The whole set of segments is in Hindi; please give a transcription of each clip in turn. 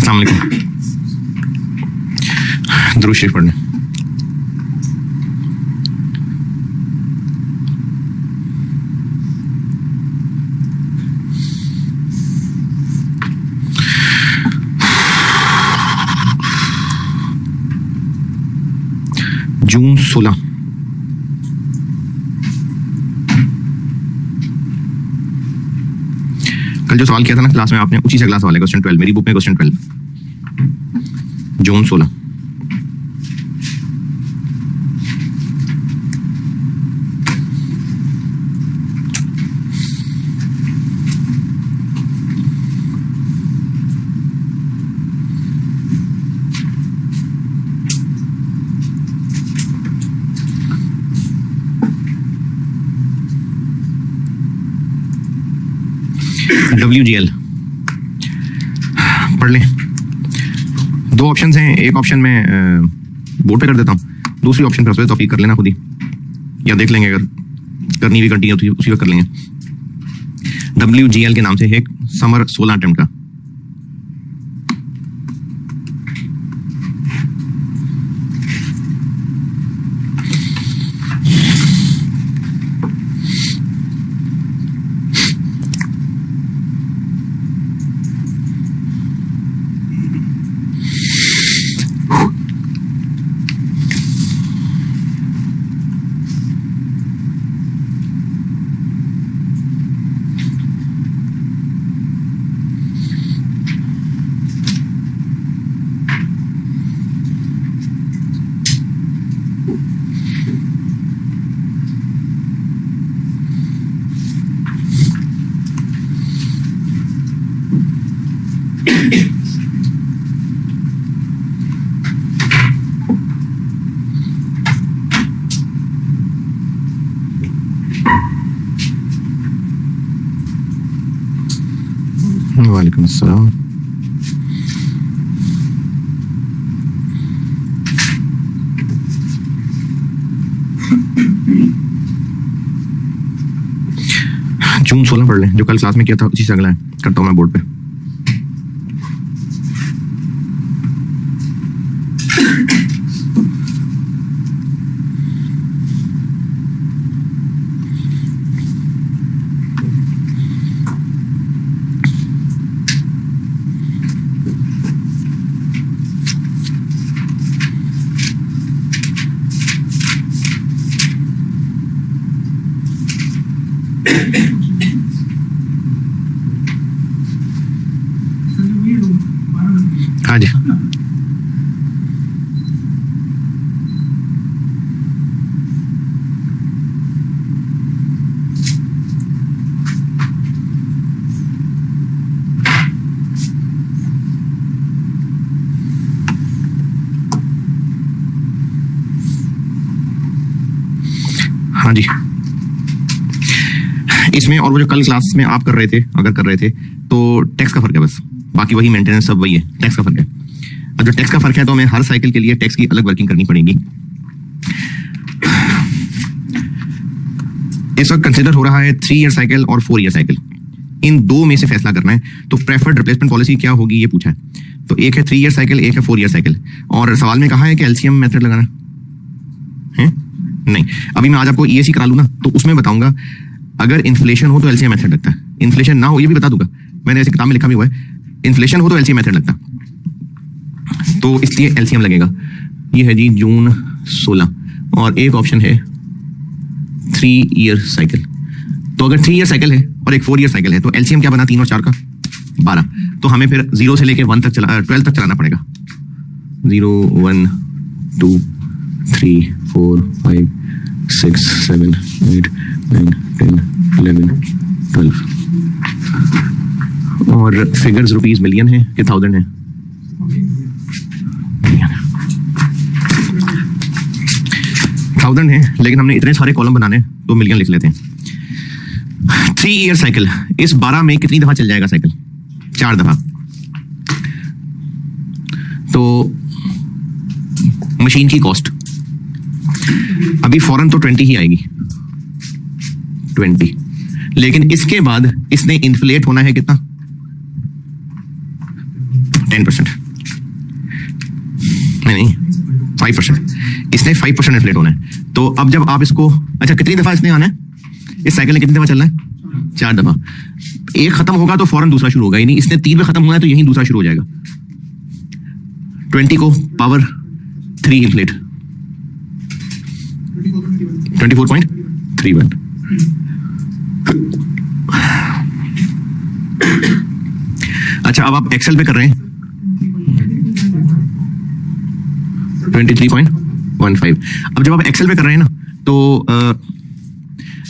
अस्सलाम वालेकुम। दुरूद शरीफ पढ़ने। जून 16। कल जो सवाल किया था ना क्लास में आपने, उसी से अगला सवाल है, क्वेश्चन 12, मेरी बुक में क्वेश्चन 12, जून 16। WGL पढ़ लें। दो ऑप्शन हैं, एक ऑप्शन में बोर्ड पे कर देता हूँ, दूसरी ऑप्शन पर उसमें तौफीक कर लेना खुद ही, या देख लेंगे अगर करनी भी कंटिन्यू तो उसी वक्त कर लेंगे। WGL के नाम से एक समर 16 अटेम्प्ट का। वालेकुम अस्सलाम। जून 16 पढ़ लें, जो कल क्लास में किया था उसी से अगला है, करता हूँ मैं बोर्ड पे। हाँ जी, हाँ जी। इसमें और वो जो कल क्लास में आप कर रहे थे, अगर कर रहे थे तो टैक्स का फर्क है बस, बाकी वही मेंटेनेंस सब वही है, टैक्स का फर्क है। और जो टैक्स का फर्क है तो हमें हर साइकिल के लिए टैक्स की अलग वर्किंग करनी पड़ेगी। इस वक्त कंसिडर हो रहा है 3 ईयर साइकिल और 4 ईयर साइकिल, इन दो में से फैसला करना है। तो प्रेफर्ड रिप्लेसमेंट पॉलिसी क्या होगी ये पूछा है। तो एक है 3 ईयर साइकिल, एक है 4 ईयर साइकिल, और सवाल में कहा है कि एलसीएम मेथड लगाना है। नहीं, अभी मैं आज आपको ईएसी करा लूँ ना तो उसमें बताऊंगा, अगर इन्फ्लेशन हो तो एलसीएम मेथड लगता है, इन्फ्लेशन ना हो ये भी बता दूंगा, मैंने ऐसे किताब में लिखा भी हुआ है, इन्फ्लेशन हो तो एलसीएम मेथड लगता, तो इसलिए एलसीएम लगेगा। ये है जी जून 16, और एक ऑप्शन है 3 ईयर साइकिल। तो अगर 3 ईयर साइकिल है और एक 4 ईयर साइकिल है तो एलसीएम क्या बना, 3 और 4 का 12। तो हमें फिर 0 से लेके 1 तक 12 तक चलाना पड़ेगा। 0 1 2 3 4 5 6 7 8 9 10 11 12, और फिगर्स रुपीज मिलियन है कि 1000 है, मिलियन है, 1000 है, लेकिन हमने इतने सारे कॉलम बनाने तो मिलियन लिख लेते हैं। 3 ईयर साइकिल, इस 12 में कितनी दफा चल जाएगा साइकिल? 4 दफा। तो मशीन की कॉस्ट अभी फौरन तो 20 ही आएगी, 20, लेकिन इसके बाद इसने इन्फ्लेट होना है कितना? 10%, नहीं 5%, इसने 5% इन्फ्लेट होना है। तो अब जब आप इसको, अच्छा कितनी दफा इसने आना है, इस साइकिल ने कितनी दफा चलना है, 4 दफा। एक खत्म होगा तो फौरन दूसरा शुरू होगा, यानी इसने 3 में खत्म होना है तो यही दूसरा शुरू हो जाएगा। 20 को पावर 3 इन्फ्लेट, 24.31। अच्छा अब आप एक्सेल पे कर रहे हैं 23.15। अब जब आप एक्सेल पे कर रहे हैं ना तो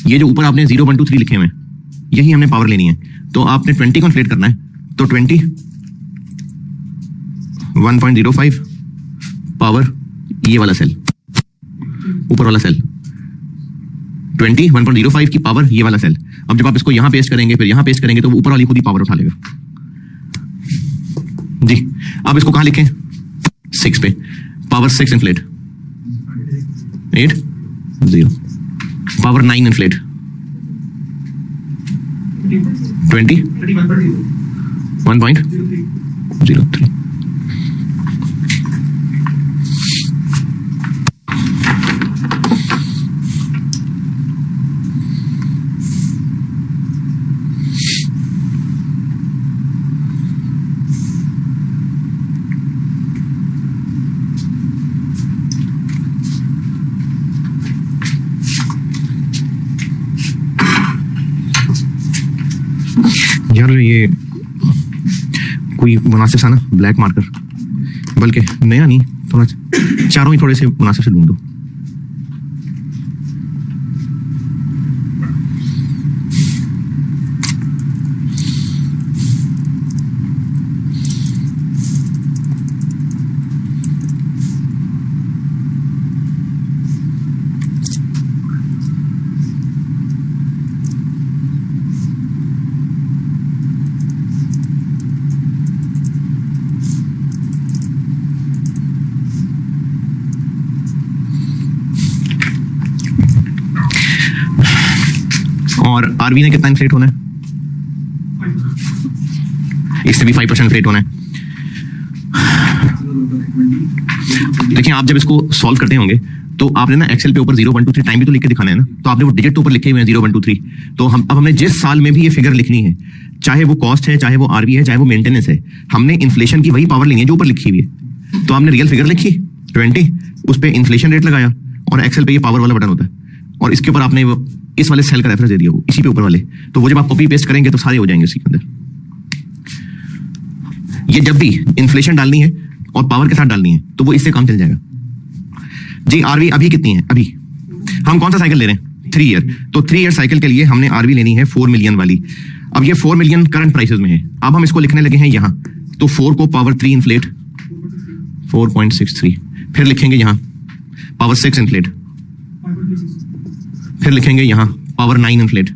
ये जो ऊपर आपने 0, 1, 2, 3 लिखे हुए हैं, यही हमने पावर लेनी है। तो आपने 20 को इन्फ्लेट करना है, तो 20 1.05 पावर ये वाला सेल, ऊपर वाला सेल, 20 1.05 की पावर ये वाला सेल। अब जब आप इसको यहां पेस्ट करेंगे, फिर यहां पेस्ट करेंगे, तो वो ऊपर वाली खुद ही पावर उठा लेगा जी। अब इसको कहां लिखें, 6 पे, पावर 6 इन्फ्लेट, 8 0, पावर 9 इन्फ्लेट, 20 1.03। यार ये कोई मुनासिब सा ना ब्लैक मार्कर, बल्कि नया नहीं, थोड़ा चारों ही थोड़े से मुनासिब से ढूंढ दो। और आरबी ने कितना इन्फ्लेट होना है, इससे भी 5% इन्फ्लेट होना है। देखिए आप जब इसको सॉल्व करते होंगे तो आपने ना एक्सेल पे ऊपर 0, 1, 2, 3 टाइम भी तो लिख के दिखाना है ना, तो आपने वो डिजिट तो ऊपर लिखे हुए हैं 0, 1, 2, 3। तो अब हमने जिस साल में भी ये फिगर लिखनी है, चाहे वो कॉस्ट है, चाहे वो आरबी है, चाहे वो मेंटेनेंस है, हमने इन्फ्लेशन की वही पावर लेनी है जो ऊपर लिखी हुई है। तो आपने रियल फिगर लिखी 20, उस पर इन्फ्लेशन रेट लगाया, और एक्सेल पे ये पावर वाला बटन होता है, और इसके ऊपर आपने इस वाले सेल का रेफरेंस दे दिया, वो इसी पे ऊपर वाले। तो वो जब आप कॉपी पेस्ट करेंगे तो सारे हो जाएंगे उसी के अंदर। ये जब भी इन्फ्लेशन डालनी है और पावर के साथ डालनी है तो वो इससे काम चल जाएगा जी। आरबी अभी कितनी है, अभी हम कौन सा साइकिल ले रहे हैं, 3 ईयर। तो 3 ईयर साइकिल के लिए हमने आरबी लेनी है 4 मिलियन वाली। अब ये 4 मिलियन करंट प्राइसेस में है। अब हम इसको लिखने लगे हैं यहां, तो 4 को पावर 3 इन्फ्लेट 4.63, फिर लिखेंगे यहां पावर 6 इन्फ्लेट, फिर लिखेंगे यहां पावर 9 इन्फ्लेट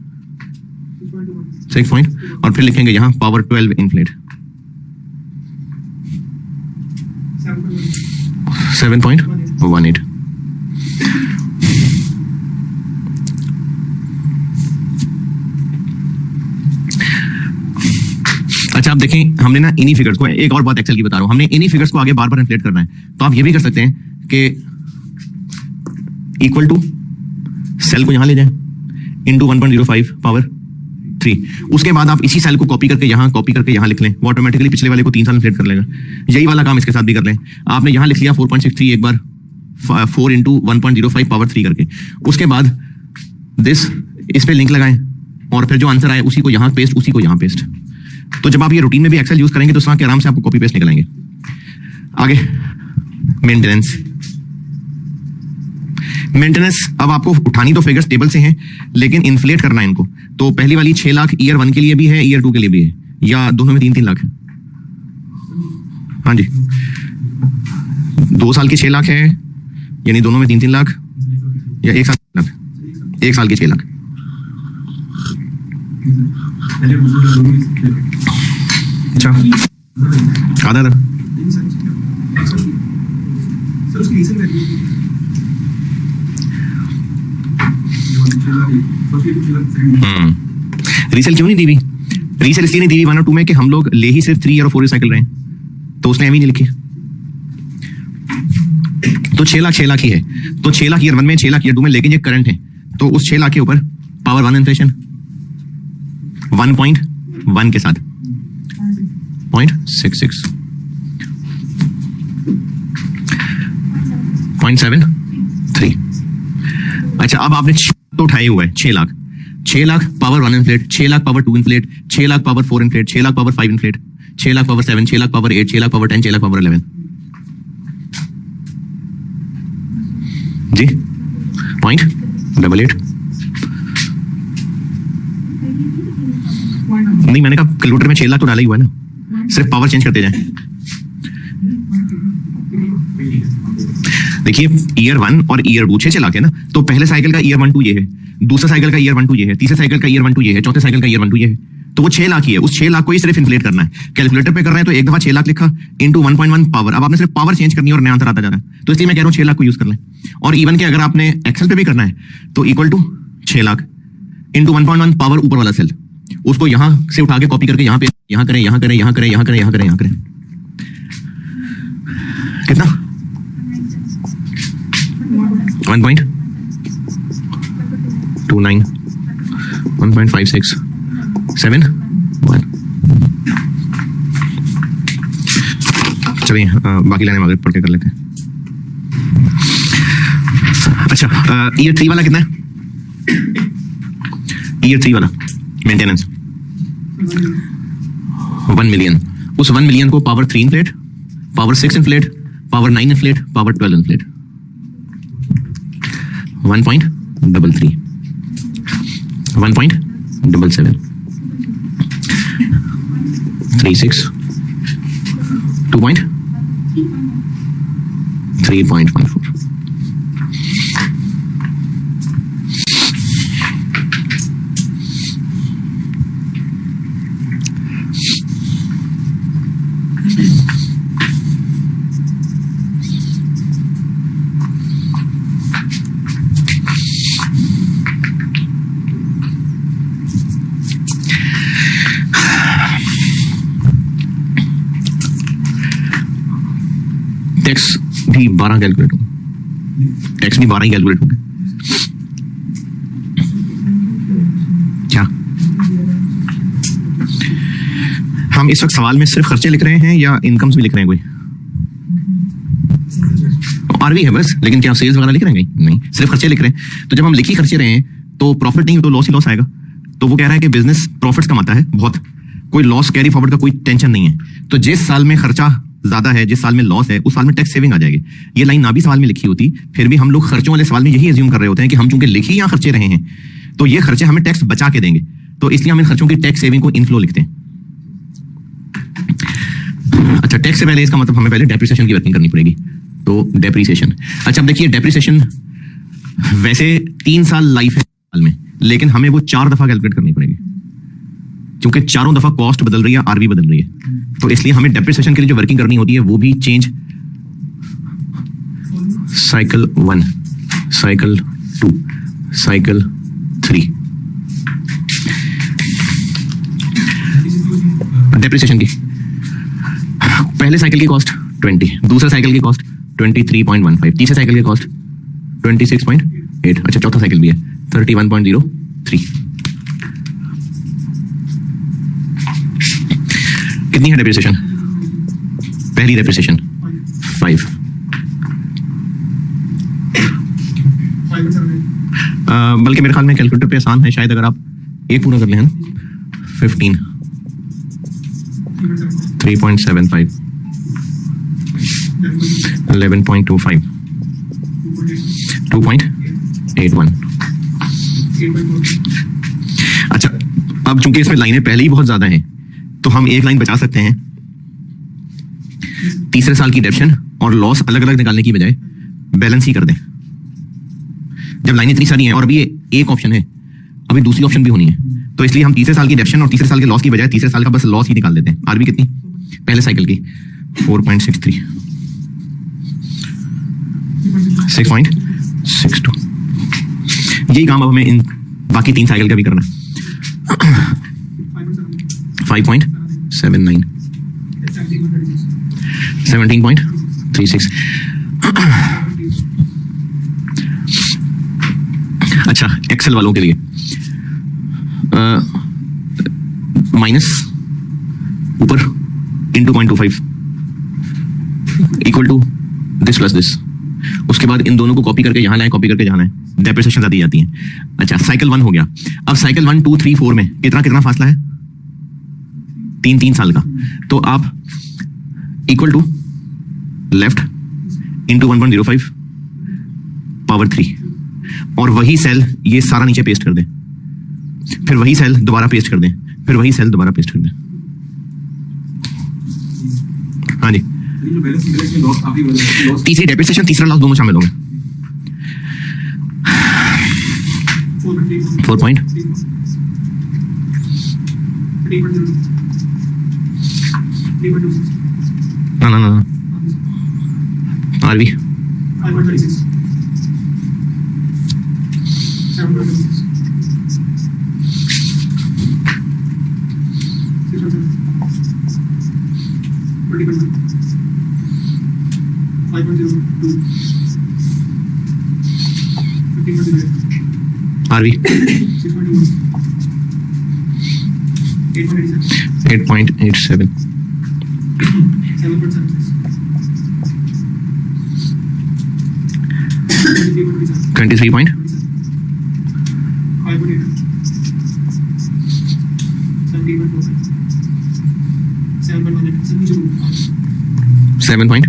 6 पॉइंट, और फिर लिखेंगे यहां पावर 12 इन्फ्लेट 7.18। अच्छा आप देखें, हमने ना इन्हीं फिगर्स को, एक और बात एक्सेल की बता रहा हूं, हमने इन्हीं फिगर्स को आगे बार बार इन्फ्लेट करना है। तो आप ये भी कर सकते हैं कि इक्वल टू सेल को यहां ले जाएं इनटू 1.05 पावर 3। उसके बाद आप इसी सेल को कॉपी करके यहां, कॉपी करके यहां लिख लें, वो ऑटोमेटिकली पिछले वाले को 3 साल इन्फ्लेट कर लेगा। यही वाला काम इसके साथ भी कर लें। आपने यहां लिख लिया 4.63 एक बार, 4 इंटू 1.05 पावर 3 करके। उसके बाद दिस, इस पे लिंक लगाएं, और फिर जो आंसर आए उसी को यहां पेस्ट, उसी को यहां पेस्ट। तो जब आप ये रूटीन में भी एक्सेल यूज करेंगे तो उसमें आराम से आपको कॉपी पेस्ट निकलेंगे। आगे मेंटेनेंस। मेंटेनेंस अब आपको उठानी तो फिगर्स टेबल से हैं, लेकिन इन्फ्लेट करना है इनको। तो पहली वाली 6 लाख ईयर 1 के लिए भी है, ईयर 2 के लिए भी है, या दोनों में 3-3 लाख? हाँ जी, 2 साल की 6 लाख है, यानी दोनों में 3-3 लाख, या 1 साल 6 लाख? 1 साल की 6 लाख। अच्छा आधा था। रीसेल क्यों नहीं दी हुई? रीसेल इसलिए नहीं दी हुई 1 और 2 में कि हम लोग ले ही सिर्फ 3 ईयर और 4 ईयर साइकिल रहे हैं। तो उसने एम ही नहीं लिखी। तो 6 लाख ही है, तो 6 लाख ईयर 1 में, 6 लाख ईयर 2 में, लेकिन ये करंट है, तो उस 6 लाख के ऊपर पावर 1 इन्फ्लेशन 1.1 के साथ 0.66 0.73। अच्छा, अब आपने तो उठाए हुआ है 6 lakh power 1 inflate, 6 lakh power 2 inflate, 6 lakh power 4 inflate, 6 lakh power 5 inflate, 6 lakh power 7, 6 lakh power 8, 6 lakh power 10, 6 lakh power 11 जी 0.88। नहीं, मैंने कहा कैलकुलेटर में 6 लाख तो डाला ही हुआ है ना, सिर्फ पावर चेंज करते जाए। देखिए ईयर 1 और ईयर 2 6 लाख है ना, तो पहले साइकिल का ईयर 1 2 ये है, दूसरे साइकिल का ईयर 1 2 ये है, तीसरे साइकिल का ईयर 1 2 ये है, चौथे साइकिल का ईयर 1 2 ये है, तो वो 6 लाख ही है। उस 6 लाख को ही सिर्फ इन्फ्लेट करना है। कैलकुलेटर पे कर रहे हैं तो एक दफा 6 लाख लिखा इंटू 1.1 पावर। अब आपने सिर्फ पावर चेंज करनी है और नया आंसर आता जा रहा है, तो इसलिए मैं कह रहा हूँ 6 लाख को यूज कर लें। और इवन के अगर आपने एक्सेल पे भी करना है तो equal to 6 lakh into 1.1 power ऊपर वाला सेल, उसको यहां से उठा के कॉपी करके यहाँ पे यहाँ करें, यहाँ करें, यहाँ करें, यहाँ करें, यहाँ करें, यहाँ करें, कितना 1.29 1.56 7 1। चलिए बाकी लाइन आगे पढ़ के कर लेते हैं। अच्छा, ईयर 3 वाला कितना है? ईयर 3 वाला मेंटेनेंस 1 मिलियन। उस 1 मिलियन को power 3 inflate, power 6 inflate, power 9 inflate, power 12 inflate 1.33 1.77 36 3.14। Tax भी 12 कैलकुलेट होंगे, टैक्स भी 12 ही कैलकुलेट होंगे। क्या हम इस वक्त सवाल में सिर्फ खर्चे लिख रहे हैं या इनकम्स भी लिख रहे हैं? कोई आरवी है बस, लेकिन क्या सेल्स वगैरह लिख रहे हैं? नहीं, सिर्फ खर्चे लिख रहे हैं। तो जब हम लिख ही खर्चे रहे हैं तो प्रॉफिट नहीं तो लॉस ही लॉस आएगा। तो वो कह रहा है कि बिजनेस प्रॉफिट्स कमाता है बहुत, कोई लॉस कैरी फॉरवर्ड का कोई टेंशन नहीं है। तो जिस साल में खर्चा ज्यादा है, जिस साल में लॉस है, उस साल में टैक्स सेविंग आ जाएगी। ये लाइन ना भी सवाल में लिखी होती, फिर भी हम लोग खर्चों वाले सवाल में यही एज्यूम कर रहे होते हैं कि हम चूंकि लिख ही यहाँ खर्चे रहे हैं तो ये खर्चे हमें टैक्स बचा के देंगे, तो इसलिए हम इन खर्चों की टैक्स सेविंग को इनफ्लो लिखते हैं। अच्छा, टैक्स से पहले इसका मतलब हमें पहले डेप्रिसिएशन की वर्किंग करनी पड़ेगी। तो डेप्रिसिएशन, अच्छा अब देखिए डेप्रिसिएशन वैसे 3 साल लाइफ है साल में, लेकिन हमें वो 4 दफा कैलकुलेट करनी पड़ेगी क्योंकि चारों दफा कॉस्ट बदल रही है, आरवी बदल रही है। तो इसलिए हमें डेप्रिसिएशन के लिए जो वर्किंग करनी होती है वो भी change cycle 1, cycle 2, cycle 3। Depreciation की पहले साइकिल की कॉस्ट 20, दूसरे साइकिल की कॉस्ट 23.15, तीसरे साइकिल की कॉस्ट 26.8, अच्छा चौथा साइकिल भी है 31.03। कितनी है डेप्रिसिएशन? पहली डेप्रिसिएशन 5, बल्कि मेरे ख्याल में कैलकुलेटर पे आसान है शायद, अगर आप एक पूरा कर लें 15 3.75 11.25 2.81। अच्छा अब चूंकि इसमें लाइनें पहले ही बहुत ज्यादा हैं तो हम एक लाइन बचा सकते हैं। तीसरे साल की डेप्शन और लॉस अलग अलग निकालने की बजाय बैलेंस ही कर दें। जब लाइनें इतनी सारी हैं और अभी एक ऑप्शन है, अभी दूसरी ऑप्शन भी होनी है, तो इसलिए हम तीसरे साल की डेप्शन और तीसरे साल के लॉस की बजाय तीसरे साल का बस लॉस ही निकाल देते हैं। आरबी कितनी? पहले साइकिल की 4.63 6.62। यही काम अब हमें इन बाकी 3 साइकिल का भी करना है। 5.79 17.36। अच्छा, एक्सेल वालों के लिए माइनस ऊपर into 0.25 equal to this plus this. उसके बाद इन दोनों को कॉपी करके यहाँ लाए, कॉपी करके यहाँ लाए, डेप्रिसिएशन आती जाती है। अच्छा, साइकिल 1 हो गया। अब साइकिल 1, 2, 3, 4 में कितना फासला है? 3 साल का। तो आप equal to left into 1.05 power 3, और वही सेल ये सारा नीचे पेस्ट कर दें, फिर वही सेल दोबारा पेस्ट कर दें, फिर वही सेल दोबारा पेस्ट कर दें। हाँ जी, तीसरी डेप्रिसिएशन, तीसरा लॉस दोनों शामिल होंगे। 4 पॉइंट ना आरवी 5.02 आरवी 8.87 23 point 7 point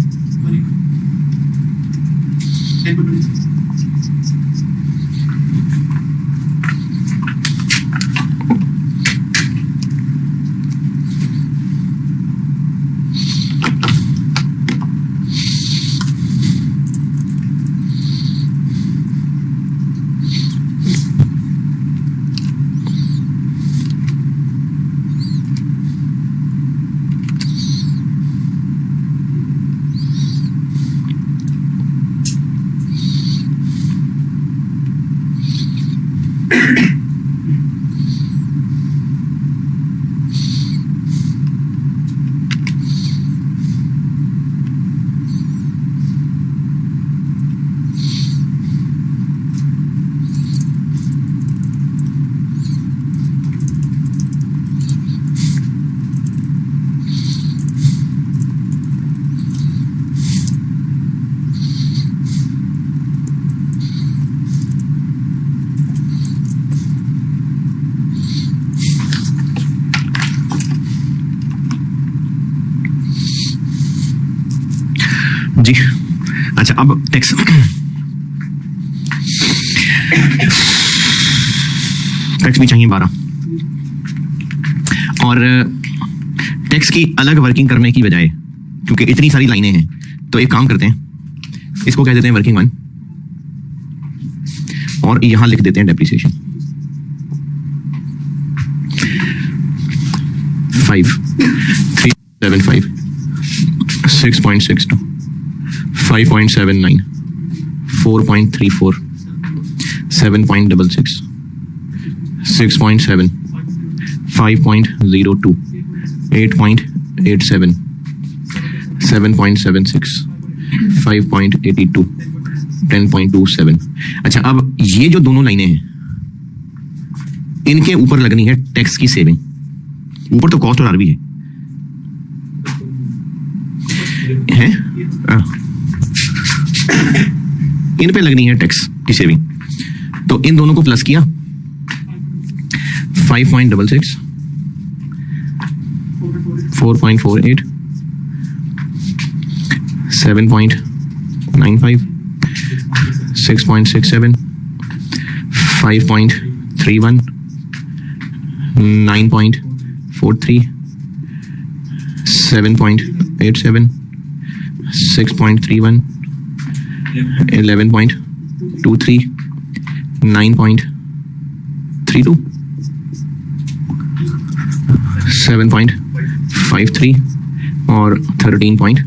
जी। अच्छा, अब टैक्स भी चाहिए 12, और टैक्स की अलग वर्किंग करने की बजाय, क्योंकि इतनी सारी लाइनें हैं, तो एक काम करते हैं, इसको कह देते हैं वर्किंग 1 और यहां लिख देते हैं डेप्रिसिएशन 5.375 6.62 5.79 4.34 7.66 6.7 5.02 8.87 7.76 5.82 10.27। अच्छा, अब ये जो दोनों लाइनें हैं, इनके ऊपर लगनी है टैक्स की सेविंग। ऊपर तो कॉस्ट और आरबी है? इन पे लगनी है टैक्स की सेविंग। तो इन दोनों को प्लस किया 5.66 4.48 7.95 6.67 5.31 9.43 7.87 6.31 11.23 9.32 7.53 और 13.41।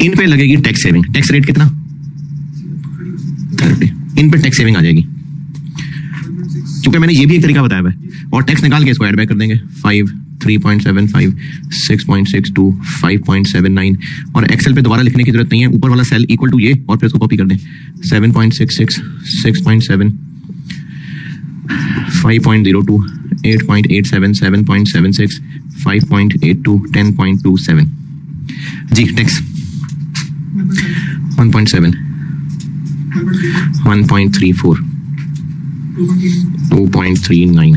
इन पे लगेगी टैक्स सेविंग। टैक्स रेट कितना? 30। इन पे टैक्स सेविंग आ जाएगी, क्योंकि मैंने ये भी एक तरीका बताया है, और टैक्स निकाल के इसको ऐड बैक कर देंगे 5 3.75, 6.62, 5.79 और एक्सेल पे दोबारा लिखने की जरूरत नहीं है, ऊपर वाला सेल इक्वल टू ये और फिर उसको कॉपी कर दें। 7.66, 6.7, 5.02, 8.87, 7.76, 5.82, 10.27। जी टेक्स 1.7, 1.34, 2.39,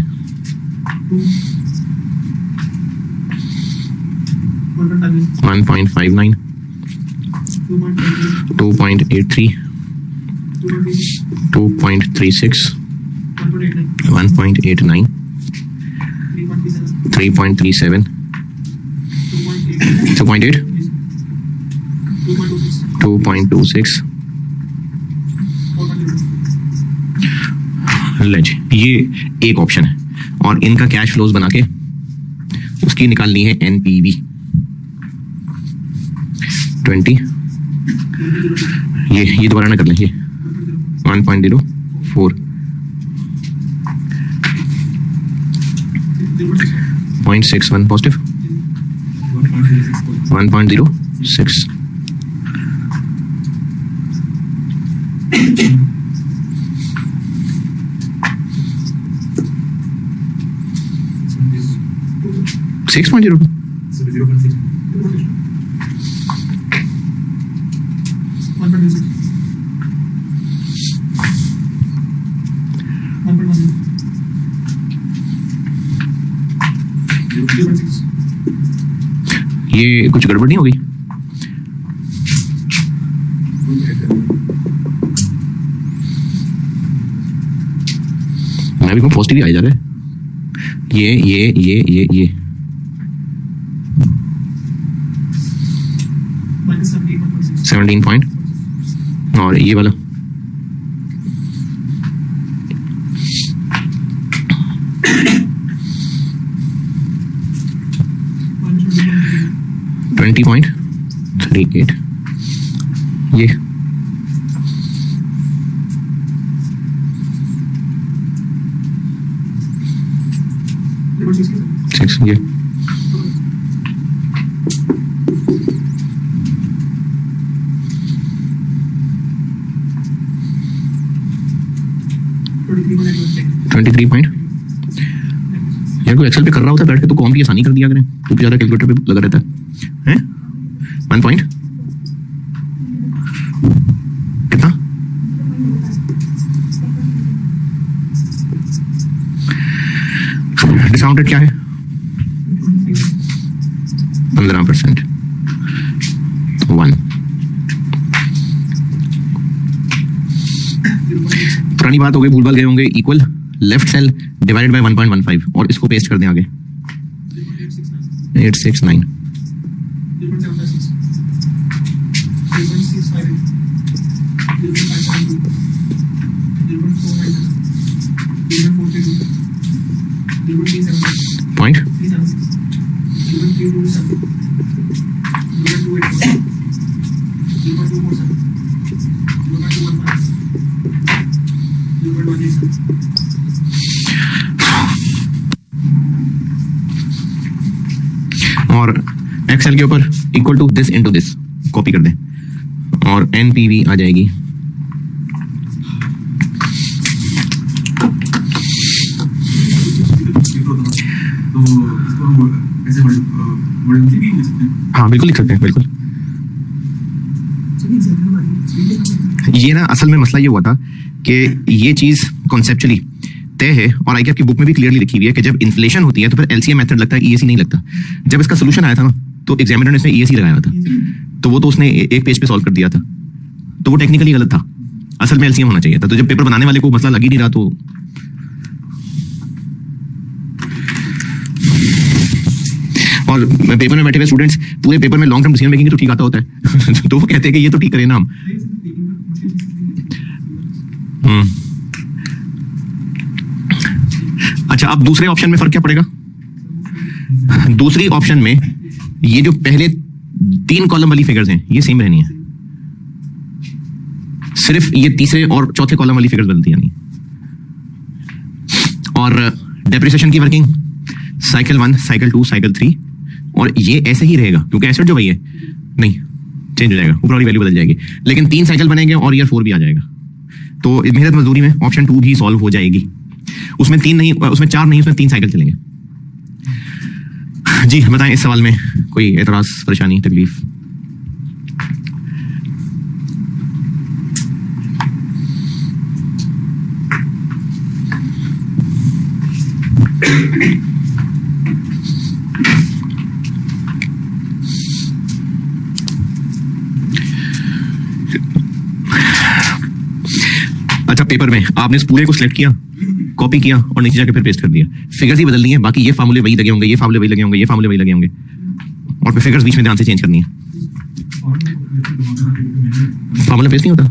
1.59, 2.83, 2.36, 1.89, 3.37, 2.8, 2.26। लेज ये एक ऑप्शन है और इनका कैश फ्लोज बना के उसकी निकालनी है एनपीवी 20। ये दोबारा ना कर लें, ये 1.04, 0.61 पॉजिटिव, 1.06, 6.02, 0.6। ये कुछ गड़बड़ नहीं होगी? मैं भी पॉजिटिव ही आ जा रहा है। ये -17.6, 17 पॉइंट और ये वाला 20.38, ये 6, ये 23 पॉइंट। यार कोई एक्सेल पे कर रहा होता है बैठ के तो कॉम की आसानी कर दिया करें, तो ज्यादा कैलकुलेटर पे लगा रहता है 1 पॉइंट कितना? डिस्काउंट रेट क्या है? 15%, 1। पुरानी बात हो गई, भूल भाल गए होंगे। Equal left cell divided by 1.15 और इसको पेस्ट कर दें आगे 869, 0.42, पॉइंट 0.17, और एक्सेल के ऊपर equal to this into this copy कर दें और एनपीवी आ जाएगी हाँ बिल्कुल लिख सकते हैं, बिल्कुल। ये ना असल में मसला ये हुआ था कि ये चीज कॉन्सेप्चुअली तय है और आई की बुक में भी क्लियरली लिखी हुई है कि जब इन्फ्लेशन होती है तो फिर एलसीएम मेथड लगता है, ईएसी नहीं लगता। जब इसका सोल्यूशन आया था ना तो एग्जामिनर ने इसमें ईएसी लगाया था, तो वो तो उसने एक पेज पे सॉल्व कर दिया था, तो वो टेक्निकली गलत था। असल में एलसीएम होना चाहिए था। तो जब पेपर बनाने वाले को मसला लग ही नहीं रहा तो और पेपर में बैठे हुए स्टूडेंट्स पूरे पेपर में लॉन्ग टर्म डिसीजन मेकिंग तो ठीक आता होता है तो वो कहते हैं कि ये तो ठीक करें ना हम। अच्छा, अब दूसरे ऑप्शन में फर्क क्या पड़ेगा? दूसरी ऑप्शन में ये जो पहले 3 कॉलम वाली फिगर्स हैं ये सेम रहनी है, सिर्फ ये तीसरे और चौथे कॉलम वाली फिगर्स बदलती यानी। और डेप्रिसिएशन की वर्किंग साइकिल 1, साइकिल 2, साइकिल 3, और ये ऐसे ही रहेगा क्योंकि एसेट जो वही है, नहीं चेंज हो जाएगा, ऊपर वाली वैल्यू बदल जाएगी, लेकिन 3 साइकिल बनेंगे और ईयर 4 भी आ जाएगा। तो मेहनत मजदूरी में ऑप्शन 2 भी सॉल्व हो जाएगी। उसमें 3 नहीं, उसमें 4 नहीं, उसमें 3 साइकिल चलेंगे। जी बताएं, इस सवाल में कोई एतराज, परेशानी, तकलीफ? अच्छा, पेपर में आपने इस पूरे को सिलेक्ट किया, कॉपी किया और नीचे जाके फिर पेस्ट कर दिया। फिगर्स ही बदलनी है, बाकी ये फार्मूले वही लगे होंगे, ये फार्मूले वही लगे होंगे, ये फार्मूले वही लगे होंगे, और फिर फिगर्स बीच में ध्यान से चेंज करनी है। फार्मूला पेस्ट नहीं होता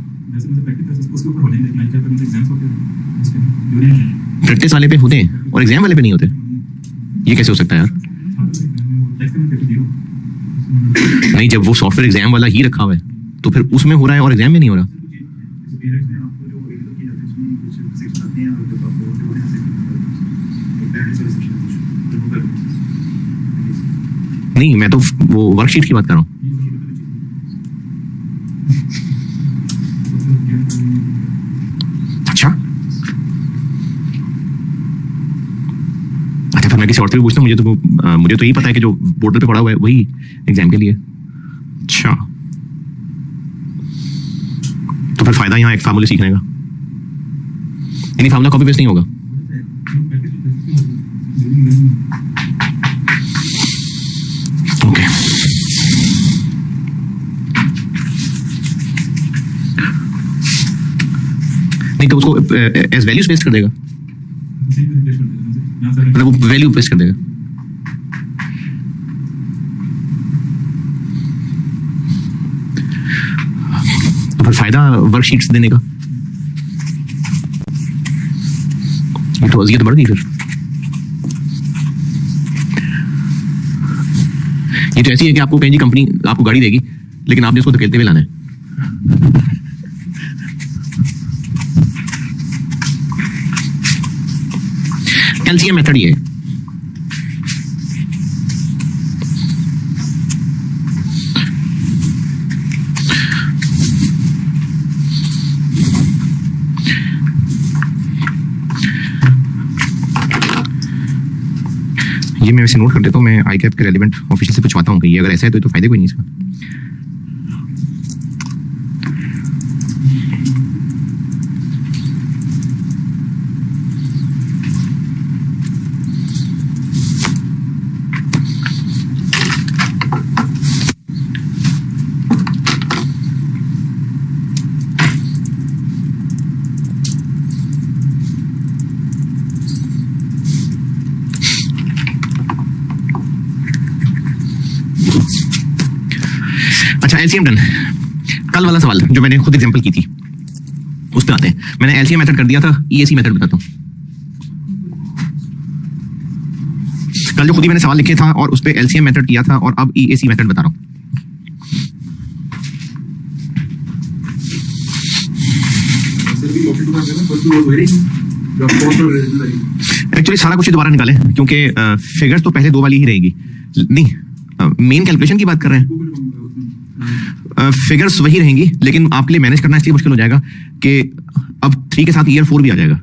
प्रैक्टिस वाले पे होते हैं और एग्जाम वाले पे नहीं होते, ये कैसे हो सकता है यार? नहीं, जब वो सॉफ्टवेयर एग्जाम वाला ही रखा हुआ है तो फिर उसमें हो रहा है और एग्जाम में नहीं हो रहा। नहीं, मैं तो वो वर्कशीट की बात कर रहा हूँ। अच्छा, फिर मैं किसी और से भी पूछता हूँ, मुझे तो यही पता है कि जो पोर्टल पे पड़ा हुआ है वही एग्जाम के लिए। अच्छा, तो फिर फायदा यहाँ एक फार्मूले सीखने का, यानी फार्मूला कॉपी पेस्ट नहीं होगा। ओके, नहीं तो उसको एज वैल्यूज पेस्ट कर देगा, मतलब वो वैल्यू पेस्ट कर देगा। तो फिर फायदा वर्कशीट्स देने का, ये तो अज़ियत बढ़ गई। फिर ये तो ऐसी है कि आपको कहीं कंपनी आपको गाड़ी देगी लेकिन आपने उसको धकेलते हुए लाना है। एलसीएम मेथड ये है। ये मैं वैसे नोट कर देता हूँ, मैं आईकैप के रेलेवेंट ऑफिशियल से पूछवाता हूँ कि ये अगर ऐसा है तो फायदे कोई नहीं इसका। अच्छा, एलसीएम डन। कल वाला सवाल जो मैंने खुद एग्जांपल की थी उस पे आते हैं। मैंने एलसीएम मेथड कर दिया था, ईएसी मेथड बताता हूं। कल जो खुद ही मैंने सवाल लिखे था और उस पे एलसीएम मेथड किया था और अब ईएसी मेथड बता रहा हूं। एक्चुअली सारा कुछ दोबारा निकालें क्योंकि फिगर्स तो पहले 2 वाली ही रहेगी। नहीं, मेन कैलकुलेशन की बात कर रहे हैं, फिगर्स वही रहेंगी लेकिन आपके लिए मैनेज करना इसलिए मुश्किल हो जाएगा कि अब 3 के साथ ईयर 4 भी आ जाएगा।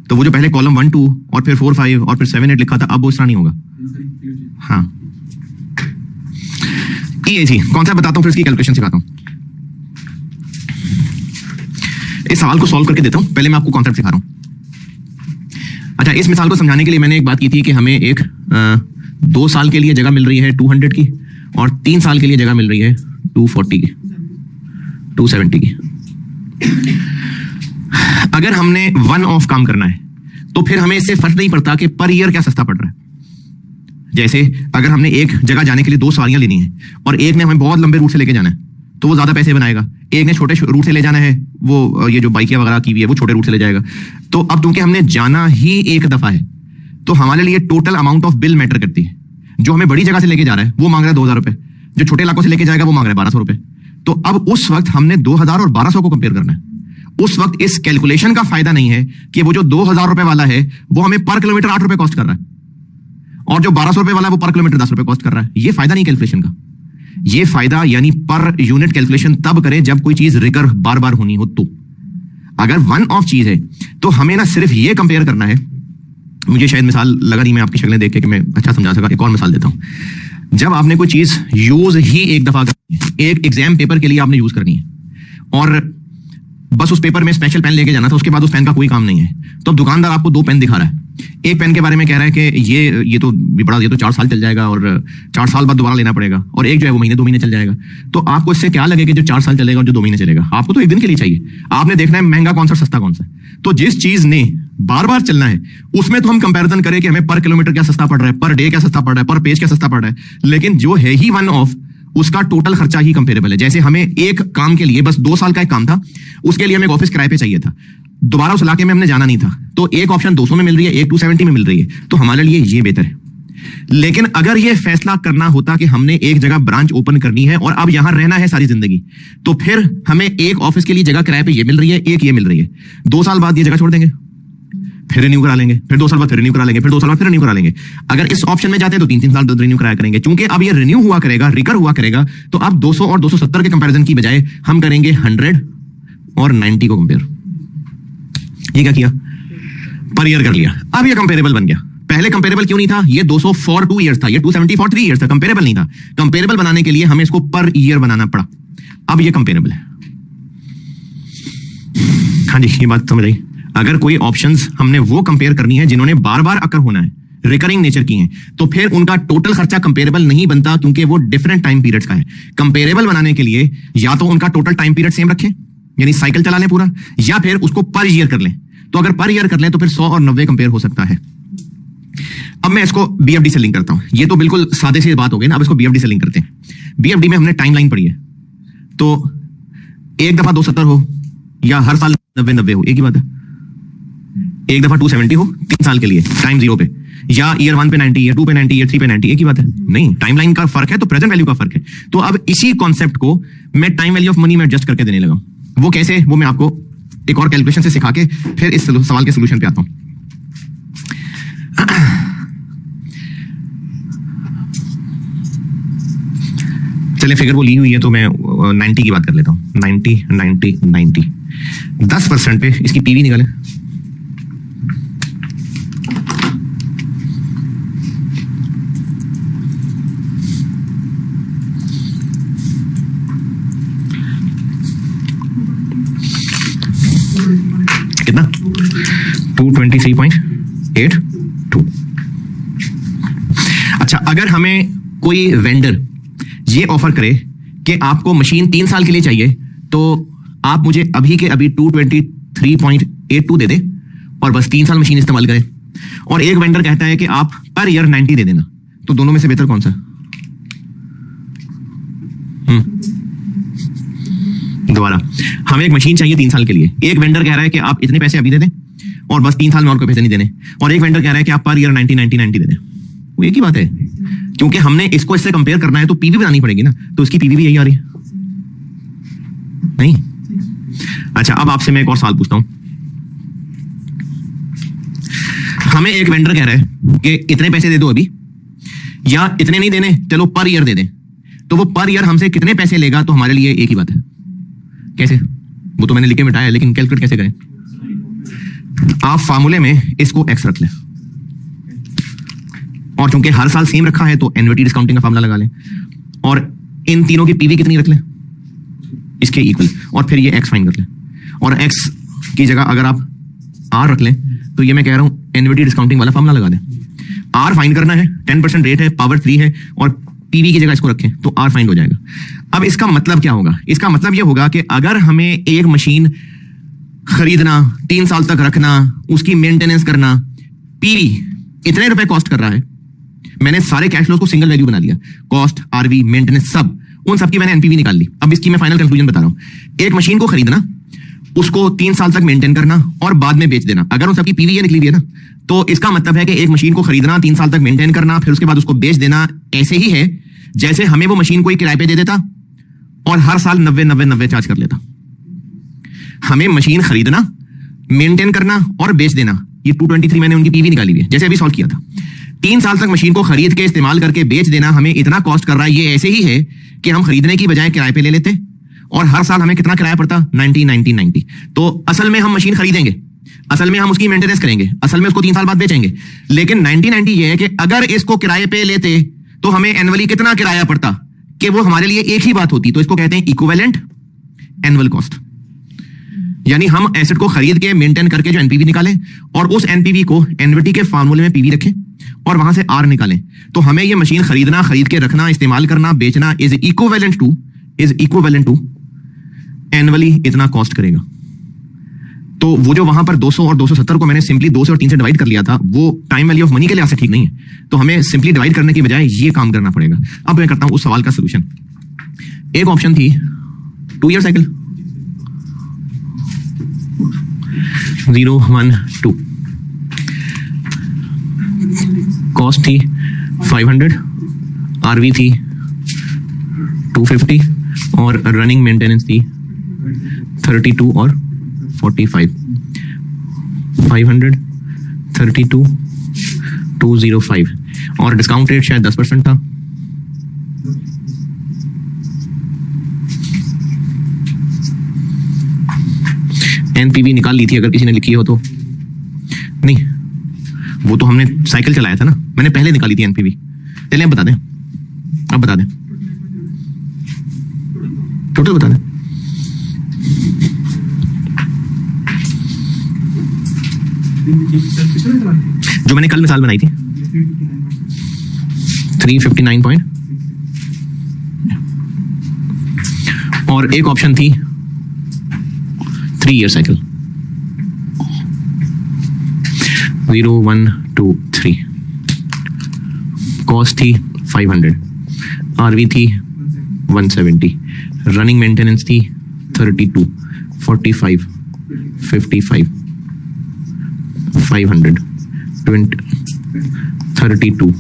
तो वो जो पहले कॉलम 1, 2 और फिर 4, 5 और फिर 7, 8 लिखा था, अब वो इस तरह नहीं होगा। हाँ, ईएसी कॉन्सेप्ट बताता हूँ, फिर इसकी कैलकुलेशन सिखाता हूँ। इस सवाल को सॉल्व करके देता हूँ, पहले मैं आपको कॉन्सेप्ट सिखा रहा हूँ। अच्छा, इस मिसाल को समझाने के लिए मैंने एक बात की थी कि हमें एक 2 साल के लिए जगह मिल रही है 200 की और 3 साल के लिए जगह मिल रही है 240 की, 270 की। अगर हमने वन ऑफ काम करना है तो फिर हमें इससे फर्क नहीं पड़ता कि पर ईयर क्या सस्ता पड़ रहा है। जैसे अगर हमने एक जगह जाने के लिए 2 सवारियां लेनी है और एक ने हमें बहुत लंबे रूट से लेके जाना है तो वो ज्यादा पैसे बनाएगा, एक ने छोटे रूट से ले जाना है, वो ये जो बाइक वगैरह की हुई है वो छोटे रूट से ले जाएगा। तो अब क्योंकि हमने जाना ही एक दफा है तो हमारे लिए total amount of bill matter करती है। जो हमें बड़ी जगह से लेके जा रहा है वो मांग रहा है 2000 रुपए, जो छोटे इलाकों से लेके जाएगा वो मांग रहा है 1200 रुपए। तो अब उस वक्त हमने 2000 और 1200 को कंपेयर करना है। उस वक्त इस कैलकुलेशन का फायदा नहीं है कि वो जो 2000 रुपए वाला है वो हमें पर किलोमीटर 8 रुपए कॉस्ट कर रहा है और जो 1200 रुपए वाला है वो पर किलोमीटर 10 रुपए कॉस्ट कर रहा है। ये फायदा नहीं कैलकुलेशन का। ये फायदा यानी पर यूनिट कैलकुलेशन तब करें जब कोई चीज रिकर बार बार होनी हो। तो अगर वन ऑफ चीज है तो हमें ना सिर्फ ये कंपेयर करना है। मुझे शायद मिसाल लगा नहीं मैं आपकी शक्लें देख के कि मैं अच्छा समझा सका। एक और मिसाल देता हूं। जब आपने कोई चीज यूज ही एक दफा करनी है, एक एग्जाम पेपर के लिए आपने यूज करनी है और बस उस पेपर में स्पेशल पेन लेके जाना था, उसके बाद उस पेन का कोई काम नहीं है, तो अब दुकानदार आपको 2 पेन दिखा रहा है। एक पेन के बारे में कह रहा है कि ये तो 4 साल चल जाएगा और 4 साल बाद दोबारा लेना पड़ेगा, और एक जो है वो महीने 2 महीने चल जाएगा। तो आपको इससे क्या लगेगा जो 4 साल चलेगा और जो 2 महीने चलेगा? आपको तो एक दिन के लिए चाहिए। आपने देखना है महंगा कौन सा सस्ता कौन सा। तो जिस चीज ने बार बार चलना है उसमें तो हम कंपैरिजन करें कि हमें पर किलोमीटर क्या सस्ता पड़ रहा है, पर डे क्या सस्ता पड़ रहा है, पर पेज क्या सस्ता पड़ रहा है। लेकिन जो है ही वन ऑफ, उसका टोटल खर्चा ही कंपेरेबल है। जैसे हमें एक काम के लिए बस 2 साल का एक काम था, उसके लिए हमें एक ऑफिस किराए पे चाहिए था, दोबारा उस इलाके में हमने जाना नहीं था, तो एक ऑप्शन 200 में मिल रही है, एक 270 में मिल रही है, तो हमारे लिए ये बेहतर है। लेकिन अगर ये फैसला करना होता कि हमने एक जगह ब्रांच ओपन करनी है और अब यहां रहना है सारी जिंदगी, तो फिर हमें एक ऑफिस के लिए जगह किराए पे ये मिल रही है, एक ये मिल रही है, 2 साल बाद ये जगह छोड़ देंगे, फिर रिन्यू करा लेंगे, फिर 2 साल बाद फिर रिन्यू करा लेंगे, फिर 2 साल बाद फिर रिन्यू करा लेंगे। अगर इस ऑप्शन में जाते हैं तो 3-3 साल रिन्यू कराया करेंगे। चूंकि अब ये रिन्यू हुआ करेगा, रिकर हुआ करेगा, तो अब 200 और 270 के कंपैरिजन की बजाय हम करेंगे 100 और 90 को कंपेयर। ये क्या किया? पर ईयर कर लिया। अब ये कंपेरेबल बन गया। पहले कंपेरेबल क्यों नहीं था? ये 200 फॉर 2 ईयर्स था, ये 270 फॉर 3 ईयर्स था, कंपेरेबल नहीं था। कंपेरेबल बनाने के लिए हमें इसको पर ईयर बनाना पड़ा। अब ये कंपेरेबल है। हाँ जी, ये बात समझ आई। अगर कोई ऑप्शंस हमने वो कंपेयर करनी है जिन्होंने बार बार अकर होना है, रिकरिंग नेचर की हैं, तो फिर उनका टोटल खर्चा कंपेरेबल नहीं बनता, क्योंकि वो डिफरेंट टाइम पीरियड्स का है। कंपेरेबल बनाने के लिए या तो उनका टोटल टाइम पीरियड सेम रखें, यानी साइकिल चला लें पूरा, या फिर उसको पर ईयर कर लें। तो अगर पर ईयर कर लें तो फिर 100 और 90 कंपेयर हो सकता है। अब मैं इसको बीएफडी से लिंक करता हूं। ये तो बिल्कुल सादे सी बात हो गई ना। अब इसको बीएफडी से लिंक करते हैं। बीएफडी में हमने टाइमलाइन पढ़ी है, तो एक दफा 270 हो या हर साल 90-90 हो, एक ही बात है। एक दफा 270 हो 3 साल के लिए टाइम 0 पे, या ईयर 1 पे 90, ईयर 2 पे 90, ईयर 3 पे 90, एक ही बात है। नहीं, टाइमलाइन का फर्क है तो प्रेजेंट वैल्यू का फर्क है। तो अब इसी कॉन्सेप्ट को मैं टाइम वैल्यू ऑफ मनी में एडजस्ट करके देने लगा। वो कैसे, वो मैं आपको एक और कैलकुलेशन से सिखा के फिर इस सवाल के सोल्यूशन पे आता हूं। चले, फिगर वो ली हुई है तो मैं 90 की बात कर लेता हूं। 90 10% पे इसकी पीवी निकालें। कितना? 223.82। अच्छा, अगर हमें कोई वेंडर ये ऑफर करे कि आपको मशीन 3 साल के लिए चाहिए, तो आप मुझे अभी के अभी 223.82 दे दें और बस 3 साल मशीन इस्तेमाल करें, और एक वेंडर कहता है कि आप पर ईयर 90 दे देना, तो दोनों में से बेहतर कौन सा? दोबारा, हमें एक मशीन चाहिए 3 साल के लिए। एक वेंडर कह रहा है कि आप इतने पैसे अभी दे दें और बस 3 साल में और कोई पैसे नहीं देने, और एक वेंडर कह रहा है कि आप पर ईयर 90 दे दें। वो एक ही बात है, क्योंकि हमने इसको इससे कंपेयर करना है तो पीवी बनानी पड़ेगी ना, तो इसकी पीवी भी यही आ रही है। नहीं? अच्छा, अब आपसे मैं एक और सवाल पूछता हूं। हमें एक वेंडर कह रहा है कि इतने पैसे दे दो अभी, या इतने नहीं देने, चलो पर ईयर दे दें। तो वो पर ईयर हमसे कितने पैसे लेगा, तो हमारे लिए एक ही बात है। कैसे? वो तो मैंने लिख के मिटाया, लेकिन कैलकुलेट कैसे करें? आप फार्मूले में इसको एक्स रख लें, और चूंकि हर साल सेम रखा है तो एन्युटी डिस्काउंटिंग का फार्मूला लगा लें, और इन तीनों की पीवी कितनी रख लें, इसके इक्वल, और फिर ये एक्स फाइन कर लें। और एक्स की जगह अगर आप आर रख लें, तो ये मैं कह रहा हूं एन्युटी डिस्काउंटिंग वाला फार्मूला लगा दें। आर फाइन करना है, 10% रेट है, पावर 3 है, और पीवी की जगह इसको रखें तो आर फाइंड हो जाएगा। अब इसका मतलब क्या होगा? इसका मतलब यह होगा कि अगर हमें एक मशीन खरीदना, 3 साल तक रखना, उसकी मेंटेनेंस करना, पीवी इतने रुपए कॉस्ट कर रहा है, मैंने सारे कैश फ्लोज को सिंगल वैल्यू बना लिया, कॉस्ट, आरवी, मेंटेनेंस, सब, उन सबकी मैंने एनपीवी निकाल ली। अब इसकी मैं फाइनल कंक्लूजन बता रहा हूं। एक मशीन को खरीदना, उसको 3 साल तक मेंटेन करना और बाद में बेच देना, अगर उन सबकी पीवी ये निकली हुई है ना, तो इसका मतलब है कि एक मशीन को खरीदना, 3 साल तक मेंटेन करना, फिर उसके बाद उसको बेच देना, ऐसे ही है जैसे हमें वो मशीन कोई किराए पे दे देता और हर साल 90 चार्ज कर लेता। हमें मशीन खरीदना, मेंटेन करना और बेच देना, ये 223 मैंने उनकी पीवी निकाली हुई है, जैसे अभी सॉल्व किया था। 3 साल तक मशीन को खरीद के इस्तेमाल करके बेच देना हमें इतना कॉस्ट कर रहा है, ये ऐसे ही है कि हम खरीदने की बजाय किराए पे ले लेते और हर साल हमें कितना किराया पड़ता 90। तो असल में हम मशीन खरीदेंगे, असल में हम उसकी मेंटेनेंस करेंगे, असल में उसको 3 साल बाद बेचेंगे, लेकिन 90 ये है कि अगर इसको किराए पे लेते तो हमें एनुअली कितना किराया पड़ता कि वो हमारे लिए एक ही बात होती। तो इसको कहते हैं इक्विवेलेंट एनुअल कॉस्ट। यानी हम एसेट को खरीद के मेंटेन करके जो एनपीवी निकालें और उस एनपीवी को एनवीटी के फार्मूले में पीवी रखें और वहां से आर निकालें, तो हमें ये मशीन खरीदना, खरीद के रखना, इस्तेमाल करना, बेचना इज इक्विवेलेंट टू एनुअली इतना कॉस्ट करेगा। तो वो जो वहां पर 200 और 270 को मैंने सिंपली 2 से और 3 से डिवाइड कर लिया था, वो टाइम वैल्यू ऑफ मनी के लिहाज से ठीक नहीं है। तो हमें सिंपली डिवाइड करने की बजाय ये काम करना पड़ेगा। अब मैं करता हूं उस सवाल का सोल्यूशन। एक ऑप्शन थी 2 ईयर साइकिल 0, 1, 2, कॉस्ट थी 500, आरवी थी 250 और रनिंग मेंटेनेंस थी 32 और 45। 500, 32, 205 और डिस्काउंट रेट शायद 10% था। एनपीवी निकाल ली थी अगर किसी ने लिखी हो तो। नहीं, वो तो हमने साइकिल चलाया था ना, मैंने पहले निकाली थी एनपीवी। चलिए अब बता दें, अब बता दें, टोटल बता दें। जो मैंने कल मिसाल बनाई थी 359 पॉइंट, और एक ऑप्शन थी 3 ईयर साइकिल 0, 1, 2, 3, कॉस्ट थी 500, आरवी थी 170, रनिंग मेंटेनेंस थी 32, 45, 55, 500, 20, 32,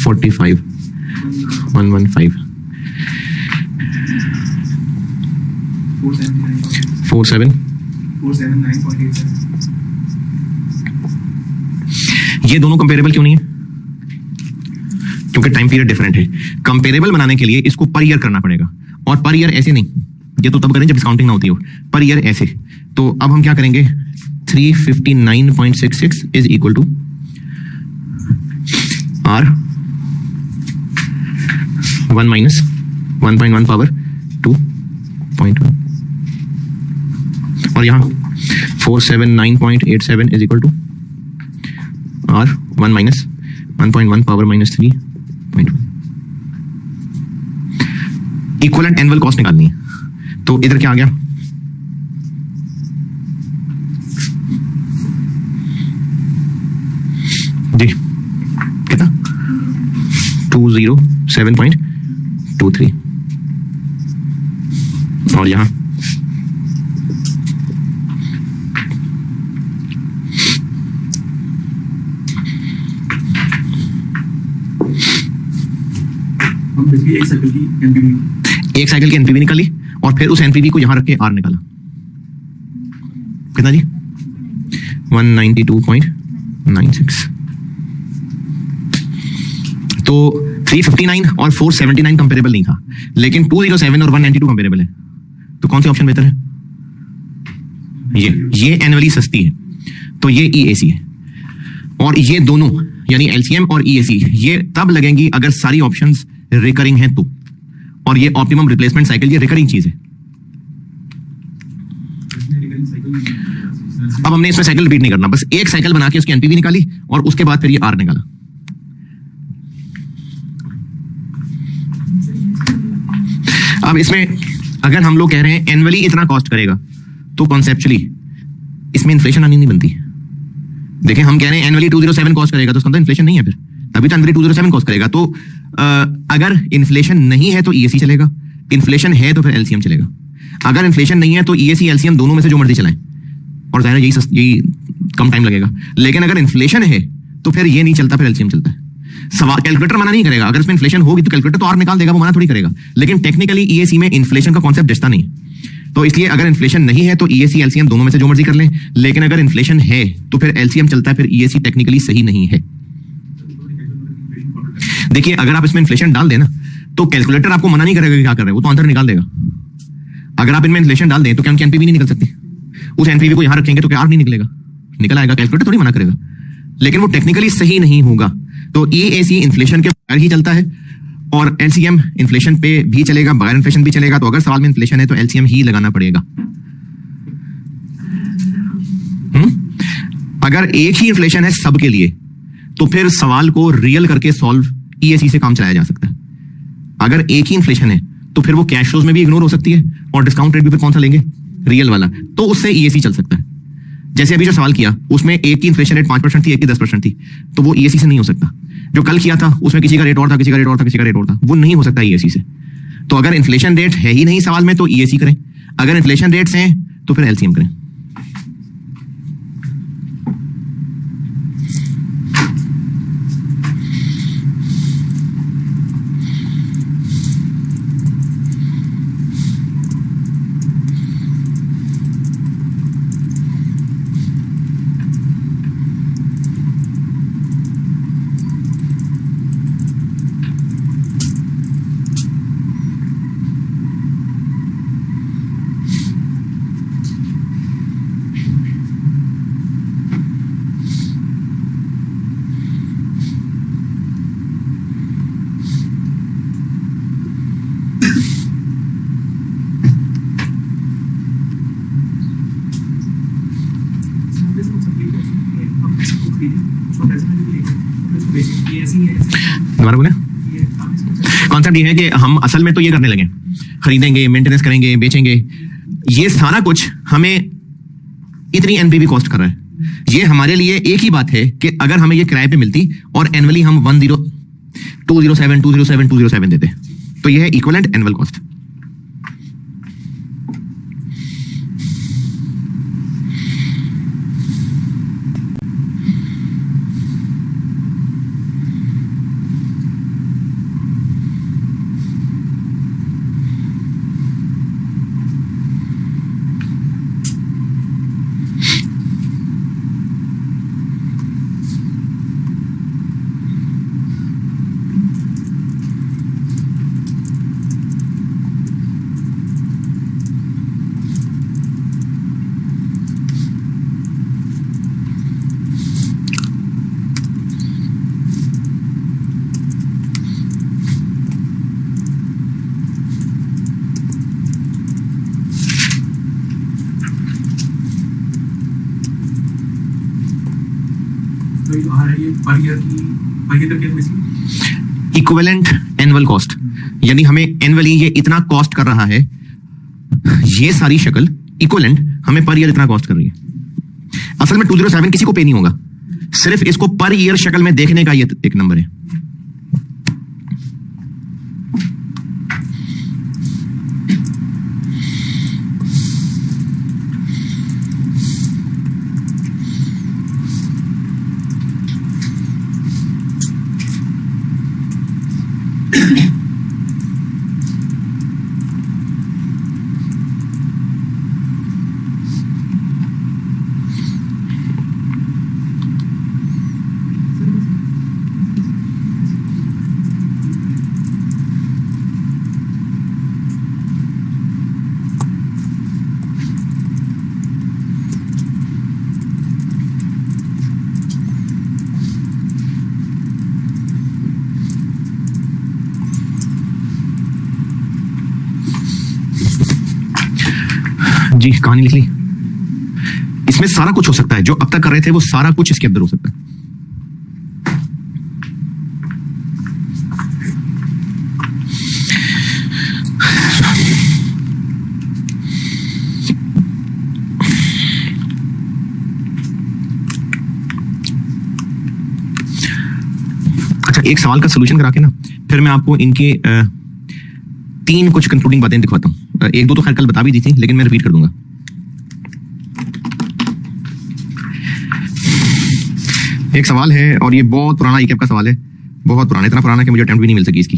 45, 115, 479.87। ये दोनों कंपेरेबल क्यों नहीं है? क्योंकि टाइम पीरियड डिफरेंट है। कंपेरेबल बनाने के लिए इसको पर ईयर करना पड़ेगा, और पर ईयर ऐसे नहीं, ये तो तब करें जब डिस्काउंटिंग ना होती हो, पर ईयर ऐसे। तो अब हम क्या करेंगे, 359.66 is equal to R 1 minus 1.1 power 2.1, और यहां 479.87 is equal to R 1 minus 1.1 power minus 3.1। Equivalent annual cost निकालनी है, तो इधर क्या आ गया, जी कितना 207.23, और यहां एक साइकिल की एनपीवी निकाली और फिर उस एनपीवी को यहां रख के आर निकाला, कितना जी 192.96। तो 359 और 479 कंपेरेबल नहीं था, लेकिन 207 और 192 कंपेरेबल है। तो कौन सी ऑप्शन बेहतर है? ये एनुअली सस्ती है, तो ये ईएसी है। और ये दोनों यानी एलसीएम और ईएसी ये तब लगेंगी अगर सारी ऑप्शंस रिकरिंग हैं तो, और ये ऑप्टिमम रिप्लेसमेंट साइकिल ये रिकरिंग चीज है। अब हमने इसमें साइकिल रिपीट नहीं करना, बस एक साइकिल बना के उसकी एनपीवी निकाली और उसके बाद फिर ये आर निकाला। अब इसमें अगर हम लोग कह रहे हैं एनुअली इतना कॉस्ट करेगा, तो कॉन्सेप्चुअली इसमें इन्फ्लेशन आनी नहीं बनती। देखें, हम कह रहे हैं एनुअली 207 कॉस्ट करेगा, तो उसका इन्फ्लेशन नहीं है, फिर तभी तो एनुअली 207 कॉस्ट करेगा। तो अगर इन्फ्लेशन नहीं है तो ईएसी चलेगा, इन्फ्लेशन है तो फिर एलसीएम चलेगा। अगर इन्फ्लेशन नहीं है तो ईएसी एलसीएम दोनों में से जो मर्जी चलाएं, और जाहिर है यही कम टाइम लगेगा। लेकिन अगर इन्फ्लेशन है तो फिर ये नहीं चलता, फिर एलसीएम चलता है। सवाल कैलकुलेटर मना नहीं करेगा, अगर इसमें इन्फ्लेशन होगी तो कैलकुलेटर तो आर निकाल देगा, वो मना थोड़ी करेगा। लेकिन टेक्निकली ईएसी में इन्फ्लेशन का कॉन्सेप्ट जचता नहीं, तो इसलिए अगर इन्फ्लेशन नहीं है तो ईएसी एलसीएम दोनों में से जो मर्जी कर लें। लेकिन अगर इन्फ्लेशन है तो फिर एलसीएम चलता है, फिर ईएसी टेक्निकली सही नहीं है। देखिए अगर आप इसमें इन्फ्लेशन डाल दें ना तो कैलकुलेटर आपको मना नहीं करेगा कि क्या कर रहे हैं, वो तो आंसर निकाल देगा। अगर आप इनमें इन्फ्लेशन डाल दें तो क्या उनकी एनपीवी नहीं निकल सकती? उस एनपीवी को यहां रखेंगे तो क्या आर नहीं निकलेगा? निकल आएगा, कैलकुलेटर थोड़ी मना करेगा, लेकिन वो टेक्निकली सही नहीं होगा। तो ईएसी इन्फ्लेशन के बगैर ही चलता है और एलसीएम इन्फ्लेशन पे भी चलेगा, बगैर इन्फ्लेशन भी चलेगा। तो अगर सवाल में इन्फ्लेशन है तो एलसीएम ही लगाना पड़ेगा। अगर एक ही इन्फ्लेशन है सबके लिए तो फिर सवाल को रियल करके सॉल्व ईएसी से काम चलाया जा सकता है। अगर एक ही इन्फ्लेशन है तो फिर वो कैश फ्लोज में भी इग्नोर हो सकती है और डिस्काउंट रेट भी फिर कौन सा लेंगे? रियल वाला। तो उससे ईएसी चल सकता है। जैसे अभी जो सवाल किया उसमें एक की इन्फ्लेशन रेट 5% थी, एक की 10% थी, तो वो ईएसी से नहीं हो सकता। जो कल किया था उसमें किसी का रेट और था, किसी का रेट और था, किसी का रेट और था, वो नहीं हो सकता ईएसी से। तो अगर इन्फ्लेशन रेट है ही नहीं सवाल में तो ईएसी करें, अगर इन्फ्लेशन रेट्स हैं तो फिर एलसीएम करें। दोबारा बोले। कॉन्सेप्ट ये है कि हम असल में तो ये करने लगे, खरीदेंगे, मेंटेनेंस करेंगे, बेचेंगे, ये सारा कुछ हमें इतनी एनपीवी कॉस्ट कर रहा है। ये हमारे लिए एक ही बात है कि अगर हमें ये किराए पे मिलती और एनुअली हम 207 देते तो ये है equivalent annual cost. Equivalent annual cost, यानी हमें एनुअली ये इतना कॉस्ट कर रहा है, ये सारी शक्ल इक्विवेलेंट हमें पर ईयर इतना कॉस्ट कर रही है। असल में 207 किसी को पे नहीं होगा, सिर्फ इसको पर ईयर शक्ल में देखने का ये एक नंबर है। जी कहानी लिख ली। इसमें सारा कुछ हो सकता है, जो अब तक कर रहे थे वो सारा कुछ इसके अंदर हो सकता है। अच्छा, एक सवाल का सलूशन करा के ना फिर मैं आपको इनके 3 कुछ कंक्लूडिंग बातें दिखाता हूं। एक दो तो खैर कल बता भी दी थी, लेकिन मैं रिपीट कर दूंगा। एक सवाल है और ये बहुत पुराना ईकेप का सवाल है, बहुत पुराना, इतना पुराना कि मुझे अटेम्प्ट भी नहीं मिल सकी इसकी।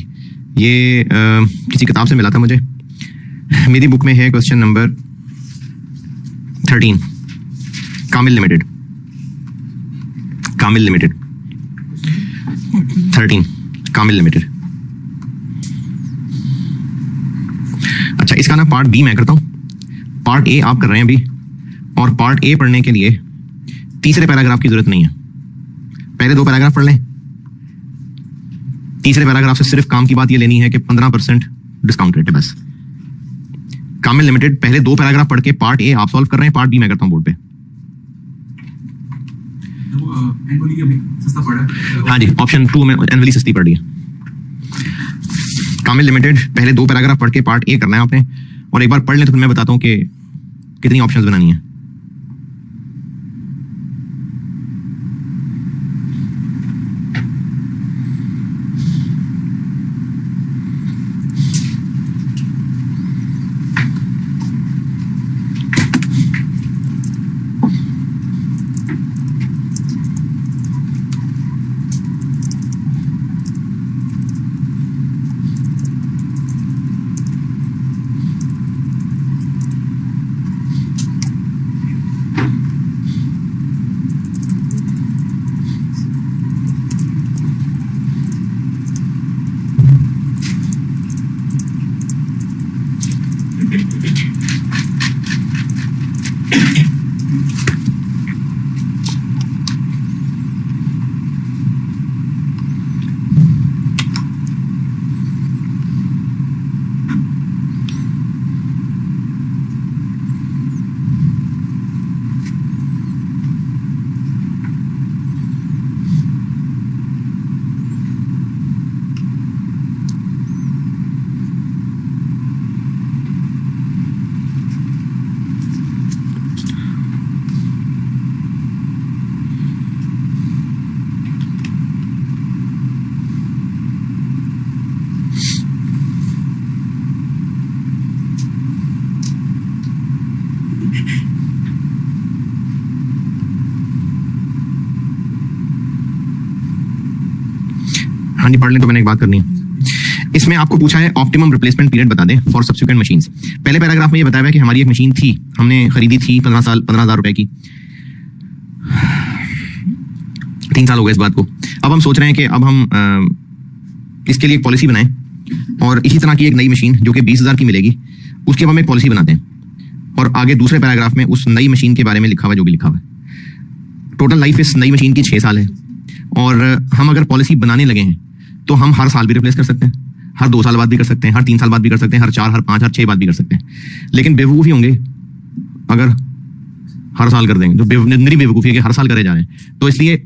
ये किसी किताब से मिला था मुझे, मेरी बुक में है क्वेश्चन नंबर 13, कामिल लिमिटेड 13 कामिल लिमिटेड। अच्छा, इसका ना पार्ट बी मैं करता हूं, पार्ट ए आप कर रहे हैं अभी, और पार्ट ए पढ़ने के लिए तीसरे पैराग्राफ की जरूरत नहीं है, पहले 2 पैराग्राफ पढ़ लें। तीसरे पैराग्राफ से सिर्फ काम की बात ये लेनी है कि 15% डिस्काउंट रेट है बस। कामिल लिमिटेड पहले 2 पैराग्राफ पढ़ के पार्ट ए आप सॉल्व कर रहे हैं, पार्ट बी मैं करता हूं बोर्ड पे। हाँ जी, ऑप्शन 2 में एनवली सस्ती पड़ रही है। कामिल लिमिटेड पहले 2 पैराग्राफ पढ़ के पार्ट ए करना है आपने, और एक बार पढ़ लें तो मैं बताता हूं कि कितनी ऑप्शंस बनानी है। हाँ जी, पढ़ लें तो मैंने एक बात करनी है। इसमें आपको पूछा है ऑप्टिमम रिप्लेसमेंट पीरियड बता दें फॉर सब्सिक्वेंट मशीन्स। पहले पैराग्राफ में ये बताया है कि हमारी एक मशीन थी, हमने खरीदी थी 15,000 रुपए की, 3 साल हो गए इस बात को। अब हम सोच रहे हैं कि अब हम इसके लिए एक पॉलिसी बनाएं, और इसी तरह की एक नई मशीन जो कि 20,000 की मिलेगी, उसके अब हम एक पॉलिसी बनाते हैं, और आगे दूसरे पैराग्राफ में उस नई मशीन के बारे में लिखा हुआ जो भी लिखा हुआ है। टोटल लाइफ इस नई मशीन की 6 साल है, और हम अगर पॉलिसी बनाने लगे हैं तो हम हर साल भी रिप्लेस कर सकते हैं, हर 2 साल बाद भी कर सकते हैं, हर 3 साल बाद भी कर सकते हैं, हर 4, हर 5, हर 6 बाद भी कर सकते हैं। लेकिन बेवकूफ़ी होंगे अगर हर साल कर देंगे, जो निरी बेवकूफ़ी है कि हर साल करे जा रहे हैं। तो इसलिए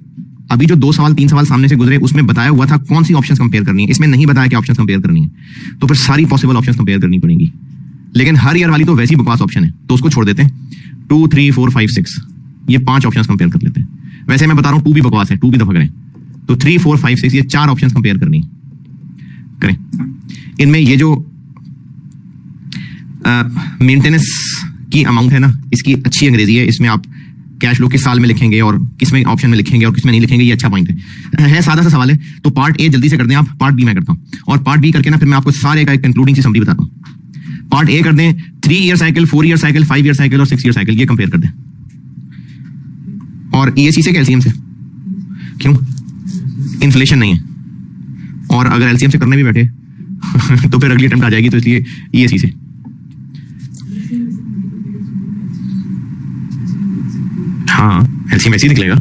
अभी जो 2 सवाल 3 सवाल सामने से गुजरे उसमें बताया हुआ था कौन सी ऑप्शंस कंपेयर करनी है, इसमें नहीं बताया कि ऑप्शंस कंपेयर करनी है, तो फिर सारी पॉसिबल ऑप्शंस कंपेयर करनी पड़ेंगी। लेकिन हर ईयर वाली तो वैसी बकवास ऑप्शन है, तो उसको छोड़ देते हैं। 2, 3, 4, 5, 6 ये 5 ऑप्शंस कंपेयर कर लेते हैं। वैसे मैं बता रहा हूँ 2 भी बकवास है, 2 भी दफा करें। तो 3, 4, 5, 6 ये 4 ऑप्शंस कंपेयर करनी करें। इनमें ये जो मेंटेनेंस की अमाउंट है ना, इसकी अच्छी अंग्रेजी है। इसमें आप कैश फ्लो किस साल में लिखेंगे और किस में ऑप्शन में लिखेंगे और किस में नहीं लिखेंगे, ये अच्छा पॉइंट है। सादा सा सवाल है। तो पार्ट ए जल्दी से कर दें आप, पार्ट बी मैं करता हूँ, और पार्ट बी करके ना फिर मैं आपको सारे का एक कंक्लूडिंग सी समरी बताता हूँ। पार्ट ए कर दें 3 year cycle, 4 year cycle, 5 year cycle और 6 ईयर साइकिल, ये कंपेयर कर दें। और ईएससी से एलसीएम से, क्यों? इन्फ्लेशन नहीं है, और अगर एलसीएम से करने भी बैठे तो फिर अगली अटेम्प्ट आ जाएगी, तो इसलिए ईएससी से। हाँ, एलसीएम ऐसे ही निकलेगा।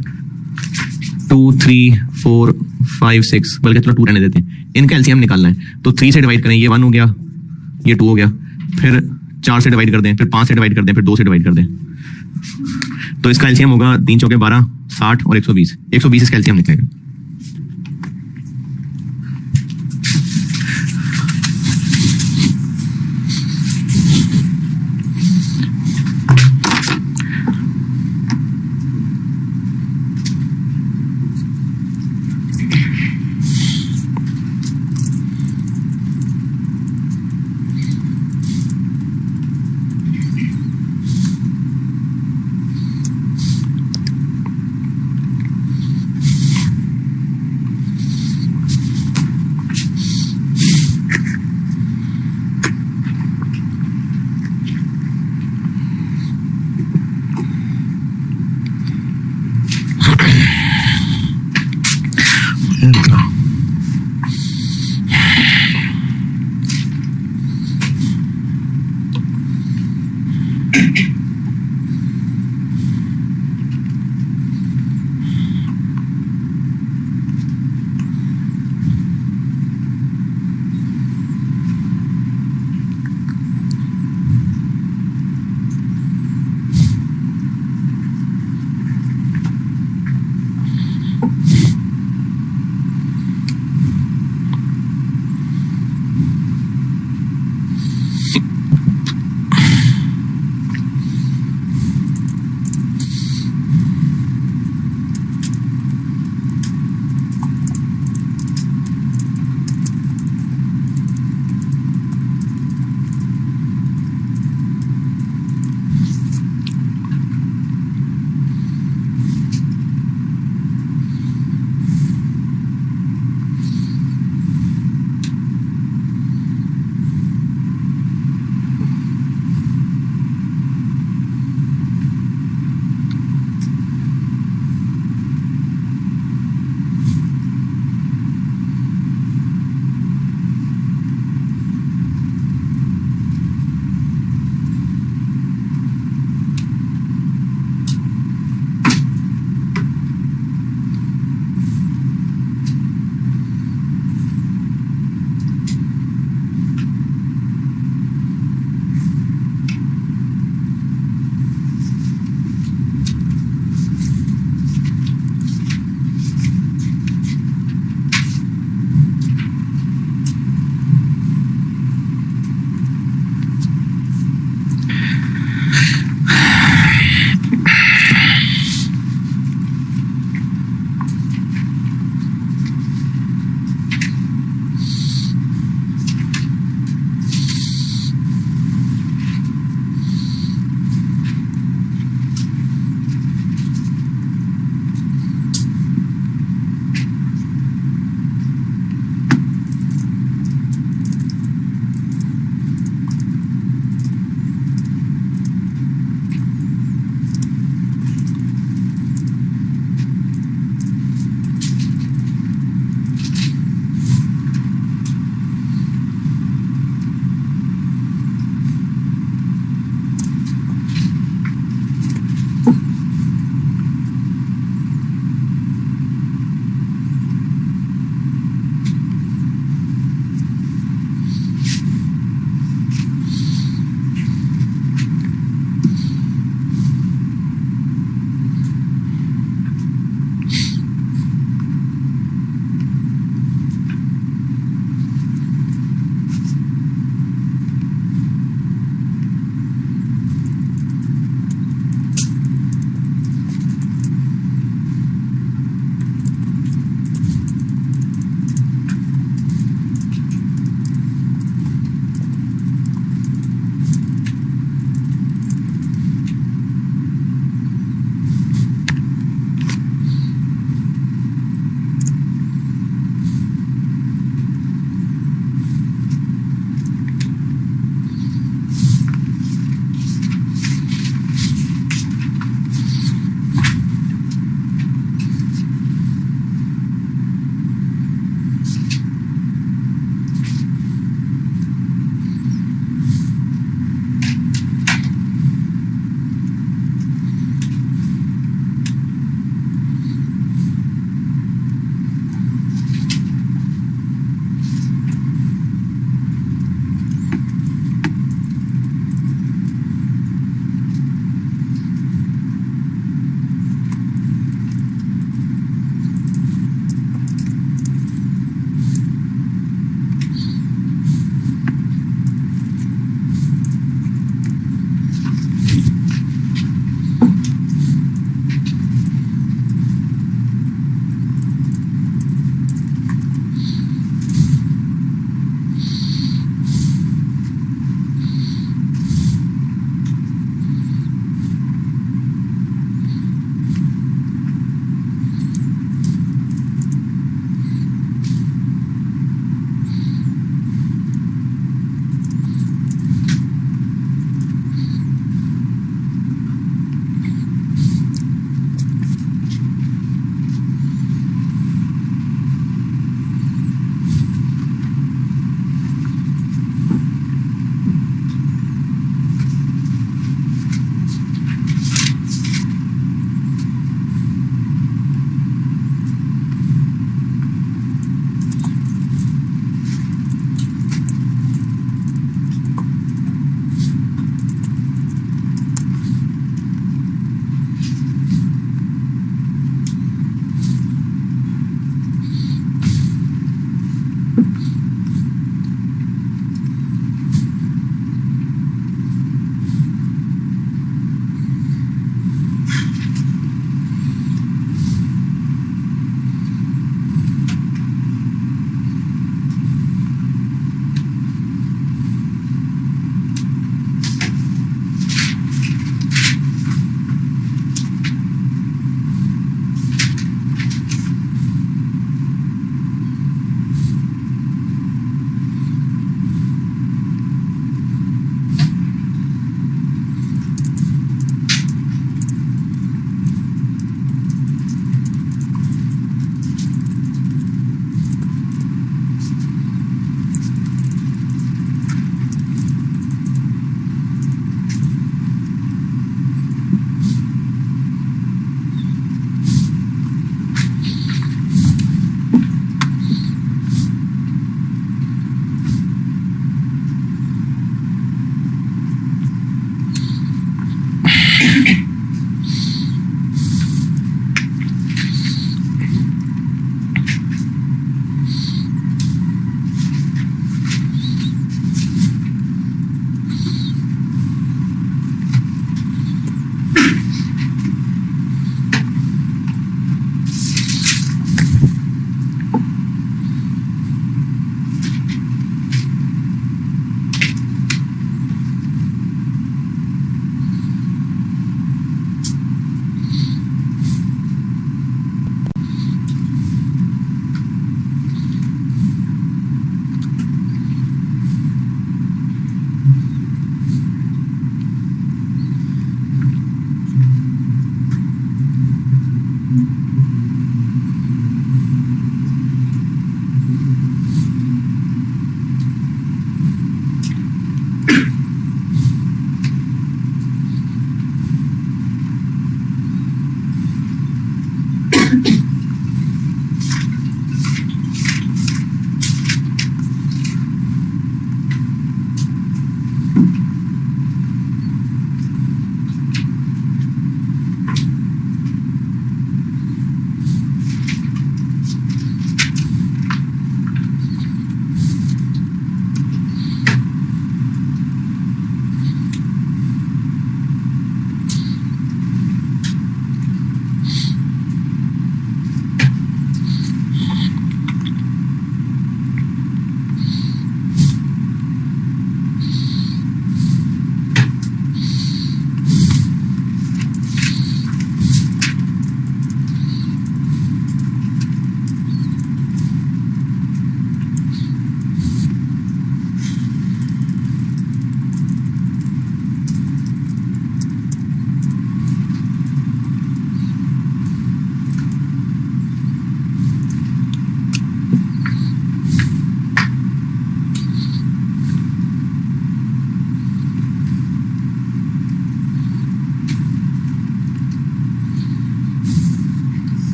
2, 3, 4, 5, 6, बल्कि चलो 2 रहने देते हैं। इनका एलसीएम निकालना है तो 3 से डिवाइड करें, ये 1 हो गया, ये 2 हो गया, फिर 4 से डिवाइड कर दें, फिर 5 से डिवाइड कर दें, फिर 2 से डिवाइड कर दें। तो इसका एलसीएम होगा 3 चौके 12, 60 और 120। 120 इसका एलसीएम निकलेगा।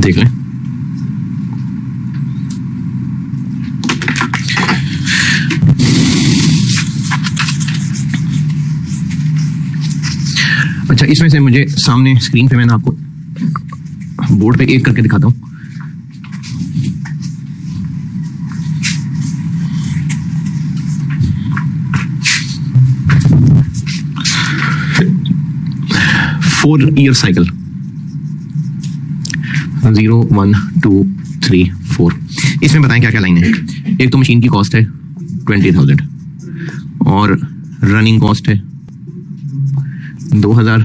देख लें। अच्छा, इसमें से मुझे सामने स्क्रीन पे मैंने आपको बोर्ड पे एक करके दिखाता हूं। Four year cycle 0 1 2 3 4। इसमें बताएं क्या क्या लाइन है। एक तो मशीन की कॉस्ट है 20,000 और रनिंग कॉस्ट है 2,000,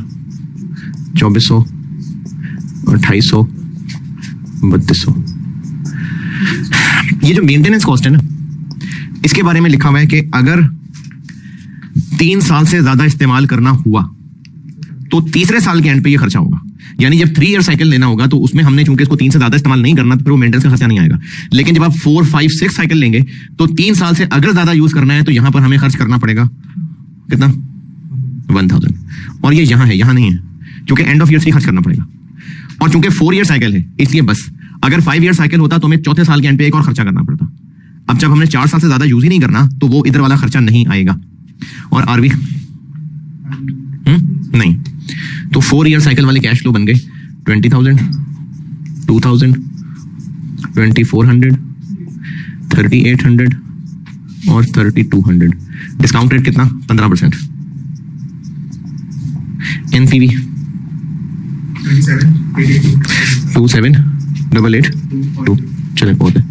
2,400, 2,800, 3,200। ये जो मेंटेनेंस कॉस्ट है ना, इसके बारे में लिखा हुआ है कि अगर 3 साल से ज्यादा इस्तेमाल करना हुआ तो तीसरे साल के एंड पे ये खर्चा होगा। यानी जब 3 ईयर साइकिल लेना होगा तो उसमें हमने चूंकि इसको 3 से ज्यादा इस्तेमाल नहीं करना तो फिर वो मेंटेनेंस का खर्चा नहीं आएगा। लेकिन जब आप 4 5 6 साइकिल लेंगे तो 3 साल से अगर ज्यादा यूज करना है तो यहां पर हमें खर्च करना पड़ेगा कितना, 1,000। और ये यहां है, यहां नहीं है, क्योंकि एंड ऑफ ईयर 3 खर्च करना पड़ेगा। और चूंकि 4 ईयर साइकिल है इसलिए बस, अगर 5 ईयर साइकिल होता तो हमें चौथे साल के एंड पे एक और खर्चा करना पड़ता। अब जब हमने 4 साल से ज्यादा यूज ही नहीं करना तो वो इधर वाला खर्चा नहीं आएगा। और आरवी नहीं, तो 4 ईयर साइकिल वाले कैश फ्लो बन गए 20,000, 2,000, 2,400, 3,800 और 3,200। डिस्काउंट रेट कितना, 15%। एनपीवी 27,882। चले बहुत है।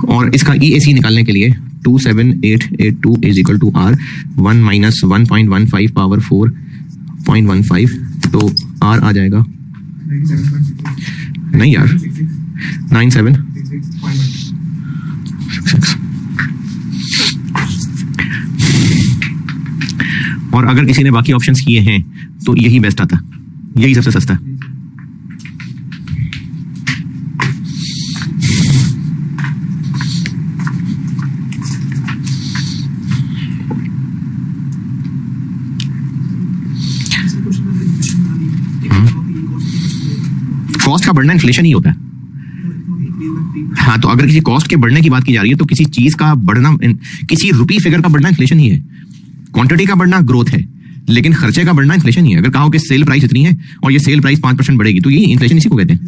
और इसका ईएसी निकालने के लिए 27,882 is equal to R 1 minus 1.15 power 4.15, तो आर आ जाएगा, नहीं यार 9766। और अगर किसी ने बाकी ऑप्शंस किए हैं तो यही बेस्ट आता, यही सबसे सस्ता है। कॉस्ट का बढ़ना इन्फ्लेशन ही होता है। हाँ, तो अगर किसी कॉस्ट के बढ़ने की बात की जा रही है तो किसी चीज का बढ़ना, किसी रुपी फिगर का बढ़ना इन्फ्लेशन ही है। क्वांटिटी का बढ़ना ग्रोथ है, लेकिन खर्चे का बढ़ना इन्फ्लेशन ही है। अगर कहो कि सेल प्राइस इतनी है और ये सेल प्राइस 5% बढ़ेगी तो ये इन्फ्लेशन इसी को कहते हैं।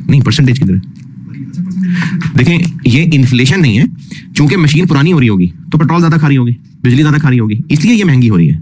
नहीं, परसेंटेज किधर है? देखें, ये इन्फ्लेशन नहीं है, क्योंकि मशीन पुरानी हो रही होगी तो पेट्रोल ज्यादा खा रही होगी, बिजली ज्यादा खा रही होगी, इसलिए ये महंगी हो रही है।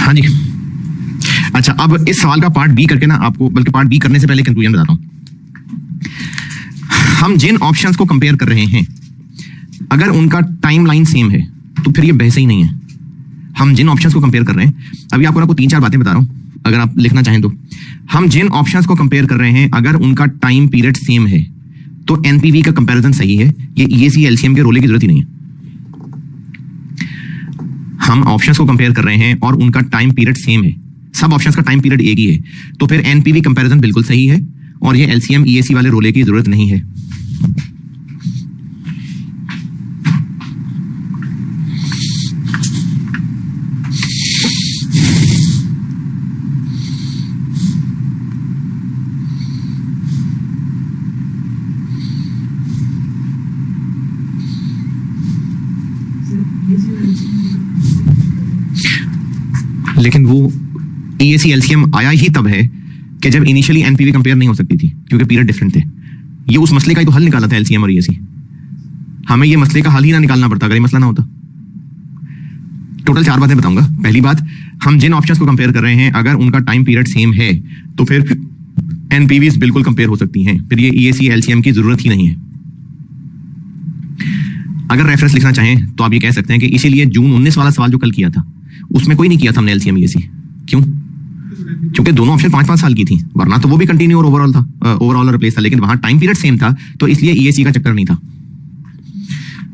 हाँ जी, अच्छा, अब इस सवाल का पार्ट बी करके ना आपको, बल्कि पार्ट बी करने से पहले कंक्लूजन बताता हूं। हम जिन ऑप्शंस को कंपेयर कर रहे हैं अगर उनका टाइमलाइन सेम है तो फिर ये बहस ही नहीं है। हम जिन ऑप्शंस को कंपेयर कर रहे हैं, अभी आपको 3-4 बातें बता रहा हूं, अगर आप लिखना चाहें तो। हम जिन ऑप्शंस को कंपेयर कर रहे हैं अगर उनका टाइम पीरियड सेम है तो एनपीवी का कंपैरिजन सही है। ये ईएसी एलसीएम के रोले की जरूरत ही नहीं है। हम ऑप्शंस को कंपेयर कर रहे हैं और उनका टाइम पीरियड सेम है, सब ऑप्शंस का टाइम पीरियड एक ही है, तो फिर एनपीवी कंपैरिजन बिल्कुल सही है और ये एलसीएम ईएसी वाले रोले की जरूरत नहीं है। लेकिन वो ईएसी एलसीएम आया ही तब है कि जब इनिशियली एनपीवी कंपेयर नहीं हो सकती थी, क्योंकि पीरियड डिफरेंट थे। ये उस मसले का ही तो हल निकाला था एलसीएम और ईएसी। हमें ये मसले का हल ही ना निकालना पड़ता अगर ये मसला ना होता। टोटल 4 बातें बताऊंगा। पहली बात, हम जिन ऑप्शंस को कंपेयर कर रहे हैं अगर उनका टाइम पीरियड सेम है तो फिर एनपीवीज बिल्कुल कंपेयर हो सकती हैं, फिर ये ईएसी एलसीएम की जरूरत ही नहीं है। अगर रेफरेंस लिखना चाहें तो आप ये कह सकते हैं कि इसीलिए जून 19 वाला सवाल जो कल किया था उसमें कोई नहीं किया था हमने एलसीएम ईएसी। क्यों? क्योंकि दोनों ऑप्शन 5-5 साल की थी, वरना तो वो भी कंटिन्यू और ओवरऑल था, ओवरऑल और रिप्लेस था, लेकिन वहां टाइम पीरियड सेम था तो इसलिए ईएसी का चक्कर नहीं था।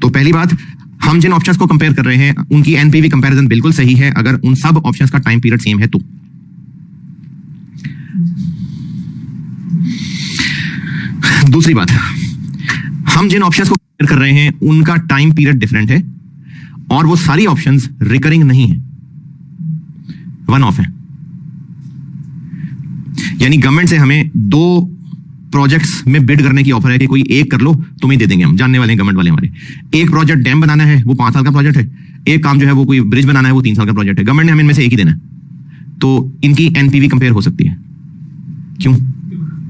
तो पहली बात, हम जिन ऑप्शंस को कंपेयर कर रहे हैं उनकी एनपीवी कंपैरिजन बिल्कुल सही है अगर उन सब ऑप्शंस का टाइम पीरियड सेम है तो। दूसरी बात, हम जिन ऑप्शंस को कंपेयर कर रहे हैं उनका टाइम पीरियड डिफरेंट है और वो सारी ऑप्शंस रिकरिंग नहीं है, वन ऑफ है। यानी गवर्नमेंट से हमें 2 प्रोजेक्ट्स में बिड करने की ऑफर है कि कोई एक कर लो, तुम्हें दे देंगे, हम जानने वाले हैं गवर्नमेंट वाले हमारे। एक प्रोजेक्ट डैम बनाना है, वो 5 साल का प्रोजेक्ट है। एक काम जो है वो कोई ब्रिज बनाना है, वो 3 साल का प्रोजेक्ट है। गवर्नमेंट ने हमें इनमें से एक ही देना है, तो इनकी एनपीवी कंपेयर हो सकती है। क्यों?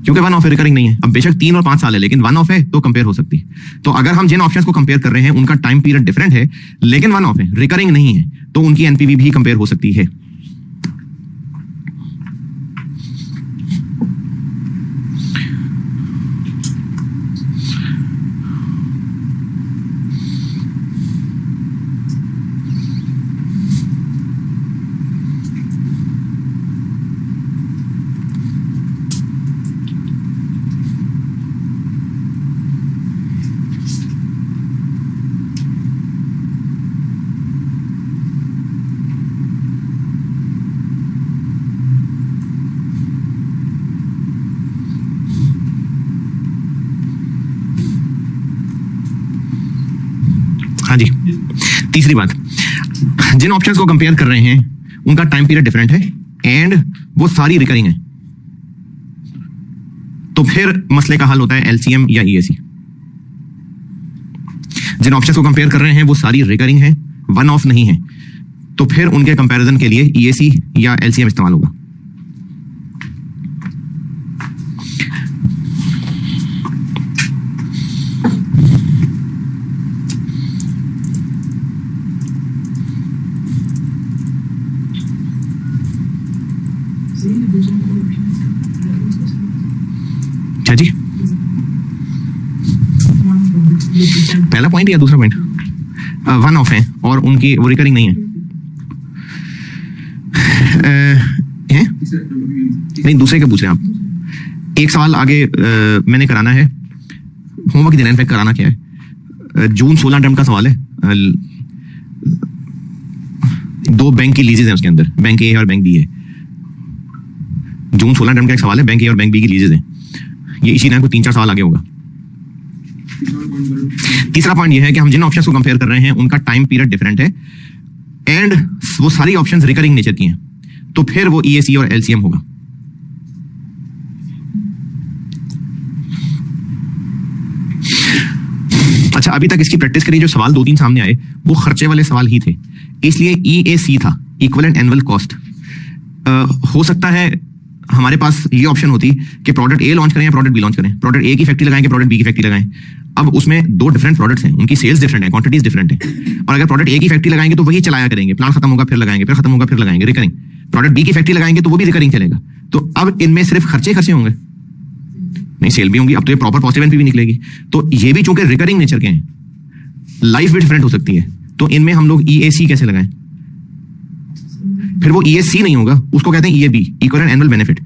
क्योंकि वन ऑफ है, रिकरिंग नहीं है। अब बेशक 3 और 5 साल है, लेकिन वन ऑफ है तो कंपेयर हो सकती है। तो अगर हम जिन ऑप्शंस को कंपेयर कर रहे हैं उनका टाइम पीरियड डिफरेंट है लेकिन वन ऑफ है, रिकरिंग नहीं है, तो उनकी एनपीवी भी कंपेयर हो सकती है। हाँ जी, तीसरी बात, जिन ऑप्शंस को कंपेयर कर रहे हैं उनका टाइम पीरियड डिफरेंट है एंड वो सारी रिकरिंग है, तो फिर मसले का हल होता है एलसीएम या ईएसी। जिन ऑप्शंस को कंपेयर कर रहे हैं वो सारी रिकरिंग है, वन ऑफ नहीं है, तो फिर उनके कंपैरिजन के लिए ईएसी या एलसीएम इस्तेमाल होगा। क्या जी? पहला पॉइंट या दूसरा पॉइंट? वन ऑफ है और उनकी वो रिकरिंग नहीं है। नहीं, दूसरे का पूछ रहे हैं आप। एक सवाल आगे मैंने कराना है, होमवर्क देना, इनफैक्ट कराना क्या है, जून 16 टर्म का सवाल है। 2 बैंक की लीजेज है उसके अंदर, बैंक ए और बैंक बी है। जून 16 टर्म का एक सवाल है, बैंक ए और बैंक बी की लीजेज है। ये इसी तरह को 3-4 सवाल आगे होगा। तीसरा पॉइंट ये है कि हम जिन ऑप्शंस को कंपेयर कर रहे हैं उनका टाइम पीरियड डिफरेंट है एंड वो सारी ऑप्शंस रिकरिंग नेचर की हैं, तो फिर वो ईएसी और एलसीएम होगा। अच्छा, अभी तक इसकी प्रैक्टिस करी, जो सवाल 2-3 सामने आए वो खर्चे वाले सवाल ही थे, इसलिए ईएसी था, इक्विवेलेंट एनुअल कॉस्ट। हो सकता है हमारे पास ये ऑप्शन होती कि प्रोडक्ट ए लॉन्च करें या प्रोडक्ट बी लॉन्च करें, प्रोडक्ट ए की फैक्ट्री लगाएं कि प्रोडक्ट बी की फैक्ट्री लगाएं। अब उसमें 2 डिफरेंट प्रोडक्ट्स हैं, उनकी सेल्स डिफरेंट है, क्वांटिटीज डिफरेंट है, और अगर प्रोडक्ट ए की फैक्ट्री लगाएंगे तो वही चलाया करेंगे, प्लांट खत्म होगा फिर लगाएंगे, फिर खत्म होगा फिर लगाएंगे, रिकरिंग। प्रोडक्ट बी की फैक्ट्री लगाएंगे तो वो भी रिकरिंग चलेगा। तो अब इनमें सिर्फ खर्चे होंगे, नहीं सेल भी होंगी। अब तो ये प्रॉपर पॉजिटिव एनपीवी निकलेगी। तो ये भी चूंकि रिकरिंग नेचर के हैं, लाइफ भी डिफरेंट हो सकती है, तो इनमें हम लोग ईएसी कैसे लगाएं? फिर वो ईएससी नहीं होगा, उसको कहते हैं ईएबी, इक्विवेलेंट एनुअल बेनिफिट,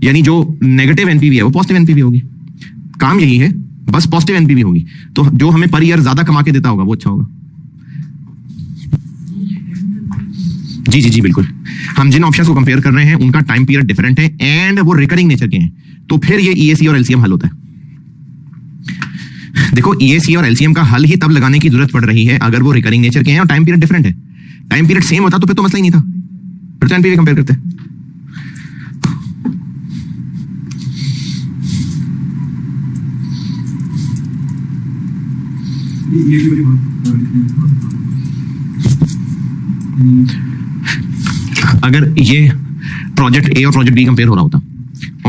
यानी जो नेगेटिव एनपीवी है वो पॉजिटिव एनपीवी होगी। काम यही है, बस पॉजिटिव एनपीवी होगी, तो जो हमें पर ईयर ज्यादा कमा के देता होगा वो अच्छा होगा। जी जी जी बिल्कुल। हम जिन ऑप्शंस को कंपेयर कर रहे हैं उनका टाइम पीरियड डिफरेंट है एंड वो रिकरिंग नेचर के हैं, तो फिर ये ईएसी और एलसीएम हल होता है। देखो, ईएसी और एलसीएम का हल ही तब लगाने की जरूरत पड़ रही है अगर वो रिकरिंग नेचर के हैं और टाइम पीरियड डिफरेंट है। टाइम पीरियड सेम होता तो फिर तो मसला ही नहीं था, फिर तो एनपीवी कंपेयर करते। अगर ये प्रोजेक्ट ए और प्रोजेक्ट बी कंपेयर हो रहा होता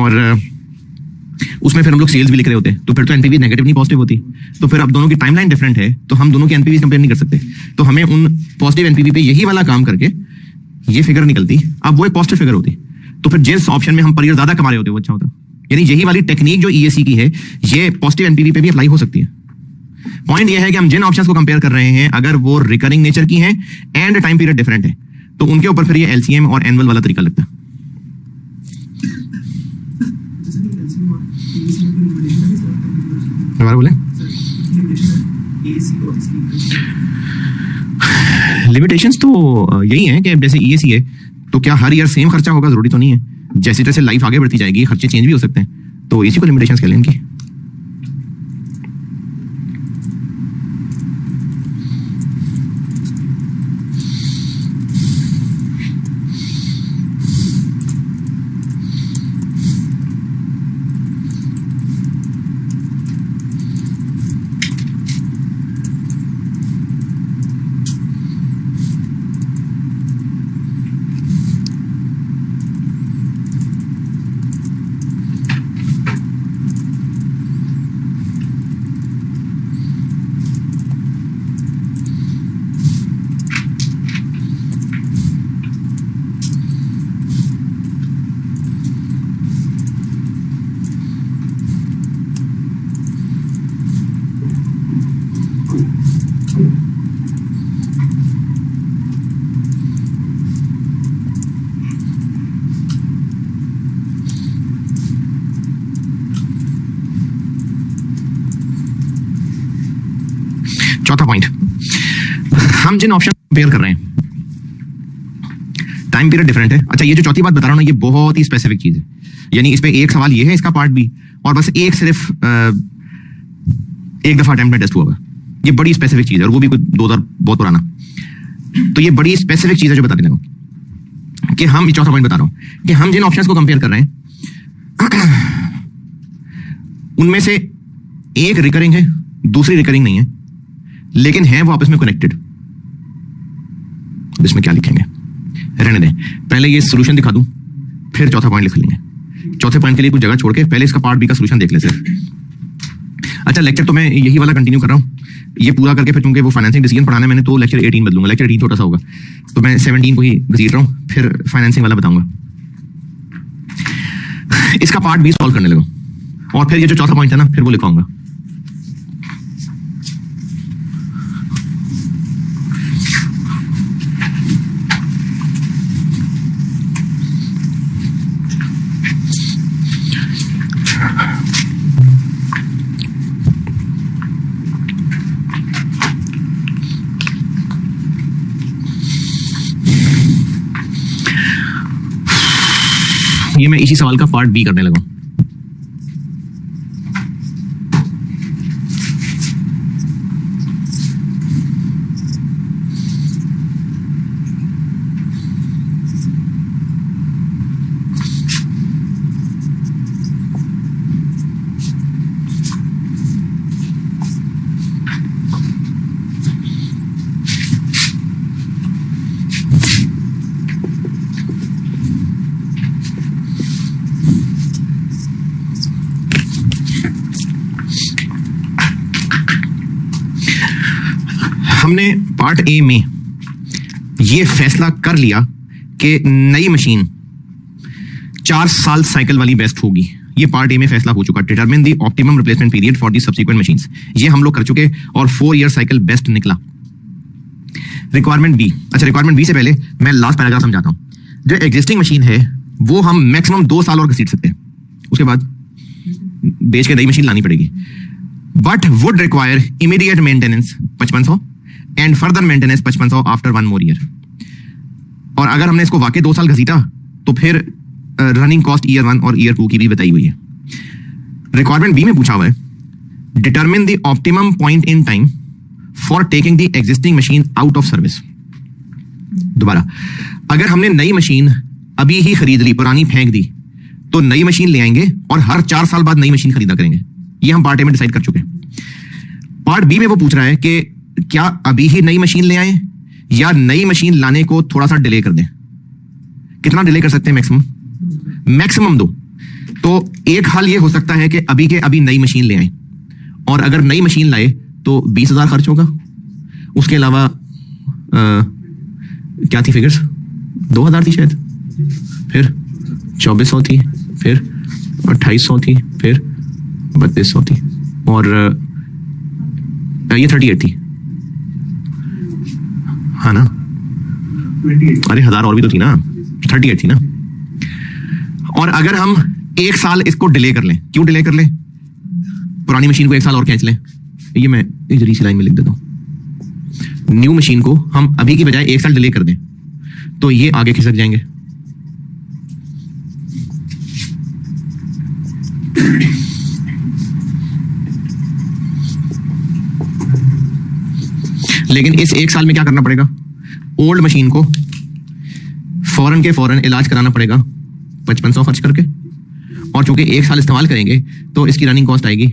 और उसमें फिर हम लोग सेल्स भी लिख रहे होते तो फिर तो एनपीवी नेगेटिव नहीं पॉजिटिव होती। तो फिर अब दोनों की टाइमलाइन डिफरेंट है तो हम दोनों की एनपीवी कंपेयर नहीं कर सकते। तो हमें उन पॉजिटिव एनपीवी पे यही वाला काम करके ये फिगर निकलती, अब वो एक पॉजिटिव फिगर होती। तो फिर जिस ऑप्शन में हम पर ईयर ज्यादा कमा रहे होते वो अच्छा होता। यानी यही वाली टेक्निक जो ईएसी की है ये पॉजिटिव एनपीवी पे भी अप्लाई हो सकती है। पॉइंट ये है कि हम जिन ऑप्शंस को कंपेयर कर रहे हैं अगर वो रिकरिंग नेचर की हैं एंड टाइम पीरियड डिफरेंट है तो उनके ऊपर फिर ये एलसीएम और एनुअल वाला तरीका लगता है। बोले लिमिटेशंस तो यही है कि जैसे ईएसी है तो क्या हर ईयर सेम खर्चा होगा, जरूरी तो नहीं है। जैसे जैसे लाइफ आगे बढ़ती जाएगी खर्चे चेंज भी हो सकते हैं। तो इसी को लिमिटेशंस कह लें इनकी। चौथा पॉइंट, हम जिन ऑप्शन कंपेयर कर रहे हैं टाइम पीरियड डिफरेंट है। अच्छा ये जो चौथी बात बता रहा हूं ना ये बहुत ही स्पेसिफिक चीज है। यानी इस पे एक सवाल ये है इसका पार्ट बी और बस एक सिर्फ एक दफा अटेम्प्ट में टेस्ट हुआ है। ये बड़ी स्पेसिफिक चीज है और वो भी कुछ 2000 बहुत पुराना। तो ये बड़ी स्पेसिफिक चीज है जो बता देने को कि हम, चौथा पॉइंट बता रहा हूं कि हम जिन ऑप्शंस को कंपेयर कर रहे हैं उनमें से एक रिकरिंग है दूसरी रिकरिंग नहीं है लेकिन है वो आपस में कनेक्टेड। इसमें क्या लिखेंगे, रहने दें, पहले ये सोल्यूशन दिखा दूं फिर चौथा पॉइंट लिख लेंगे। चौथे पॉइंट के लिए कुछ जगह छोड़ के पहले इसका पार्ट बी का सोल्यूशन देख ले सिर्फ। अच्छा लेक्चर तो मैं यही वाला कंटिन्यू कर रहा हूं, ये पूरा करके फिर क्योंकि वो फाइनेंसिंग डिसीजन पढ़ाना है मैंने तो लेक्चर 18 बदलूंगा। लेक्चर 18 छोटा सा होगा तो मैं 17 को ही घसीट रहा हूं फिर फाइनेंसिंग वाला बताऊंगा। इसका पार्ट बी सॉल्व करने लगा और फिर ये जो चौथा पॉइंट है ना फिर वो लिखाऊंगा। ये मैं इसी सवाल का पार्ट बी करने लगा। हमने पार्ट ए में ये फैसला कर लिया कि नई मशीन 4 साल साइकिल वाली बेस्ट होगी। ये पार्ट ए में फैसला हो चुका। Determine the optimum replacement period for the subsequent machines, ये हम लोग कर चुके और 4 ईयर साइकिल बेस्ट निकला। रिक्वायरमेंट बी, अच्छा रिक्वायरमेंट बी से पहले मैं लास्ट पैराग्राफ समझाता हूं। जो एग्जिस्टिंग मशीन है वो हम मैक्सिमम 2 साल और घसीट सकते हैं, उसके बाद बेच के नई मशीन लानी पड़ेगी। But would require immediate maintenance 5500 and further maintenance 5500 after 1 more year. और अगर हमने इसको वाकई 2 साल घसीटा तो फिर रनिंग कॉस्ट ईयर 1 और ईयर 2 की भी बताई हुई है। रिक्वायरमेंट बी में पूछा हुआ है determine the optimum point in time for taking the existing machine out of service. दोबारा, अगर हमने नई मशीन अभी ही खरीद ली, पुरानी फेंक दी, तो नई मशीन ले आएंगे और हर 4 साल बाद नई मशीन खरीदा करेंगे। ये हम पार्ट ए में डिसाइड कर चुके हैं। पार्ट बी में वो पूछ रहा है कि क्या अभी ही नई मशीन ले आए या नई मशीन लाने को थोड़ा सा डिले कर दें। कितना डिले कर सकते हैं मैक्सिमम? मैक्सिमम 2। तो एक हल ये हो सकता है कि अभी के अभी नई मशीन ले आए, और अगर नई मशीन लाए तो 20,000 खर्च होगा। उसके अलावा क्या थी फिगर्स? 2,000 थी शायद, फिर 2400 थी, फिर 2800 थी, फिर 3200 थी, और ये 38 थी, हाँ ना? अरे 1000 और भी तो थी ना, 38 थी ना। और अगर हम 1 साल इसको डिले कर लें, क्यों डिले कर लें? पुरानी मशीन को 1 साल और खींच लें, ये मैं इधर सी लाइन में लिख देता हूं। न्यू मशीन को हम अभी की बजाय 1 साल डिले कर दें तो ये आगे खिसक जाएंगे। लेकिन इस 1 साल में क्या करना पड़ेगा? ओल्ड मशीन को फौरन के फौरन इलाज कराना पड़ेगा 5500 खर्च करके, और चूंकि 1 साल इस्तेमाल करेंगे तो इसकी रनिंग कॉस्ट आएगी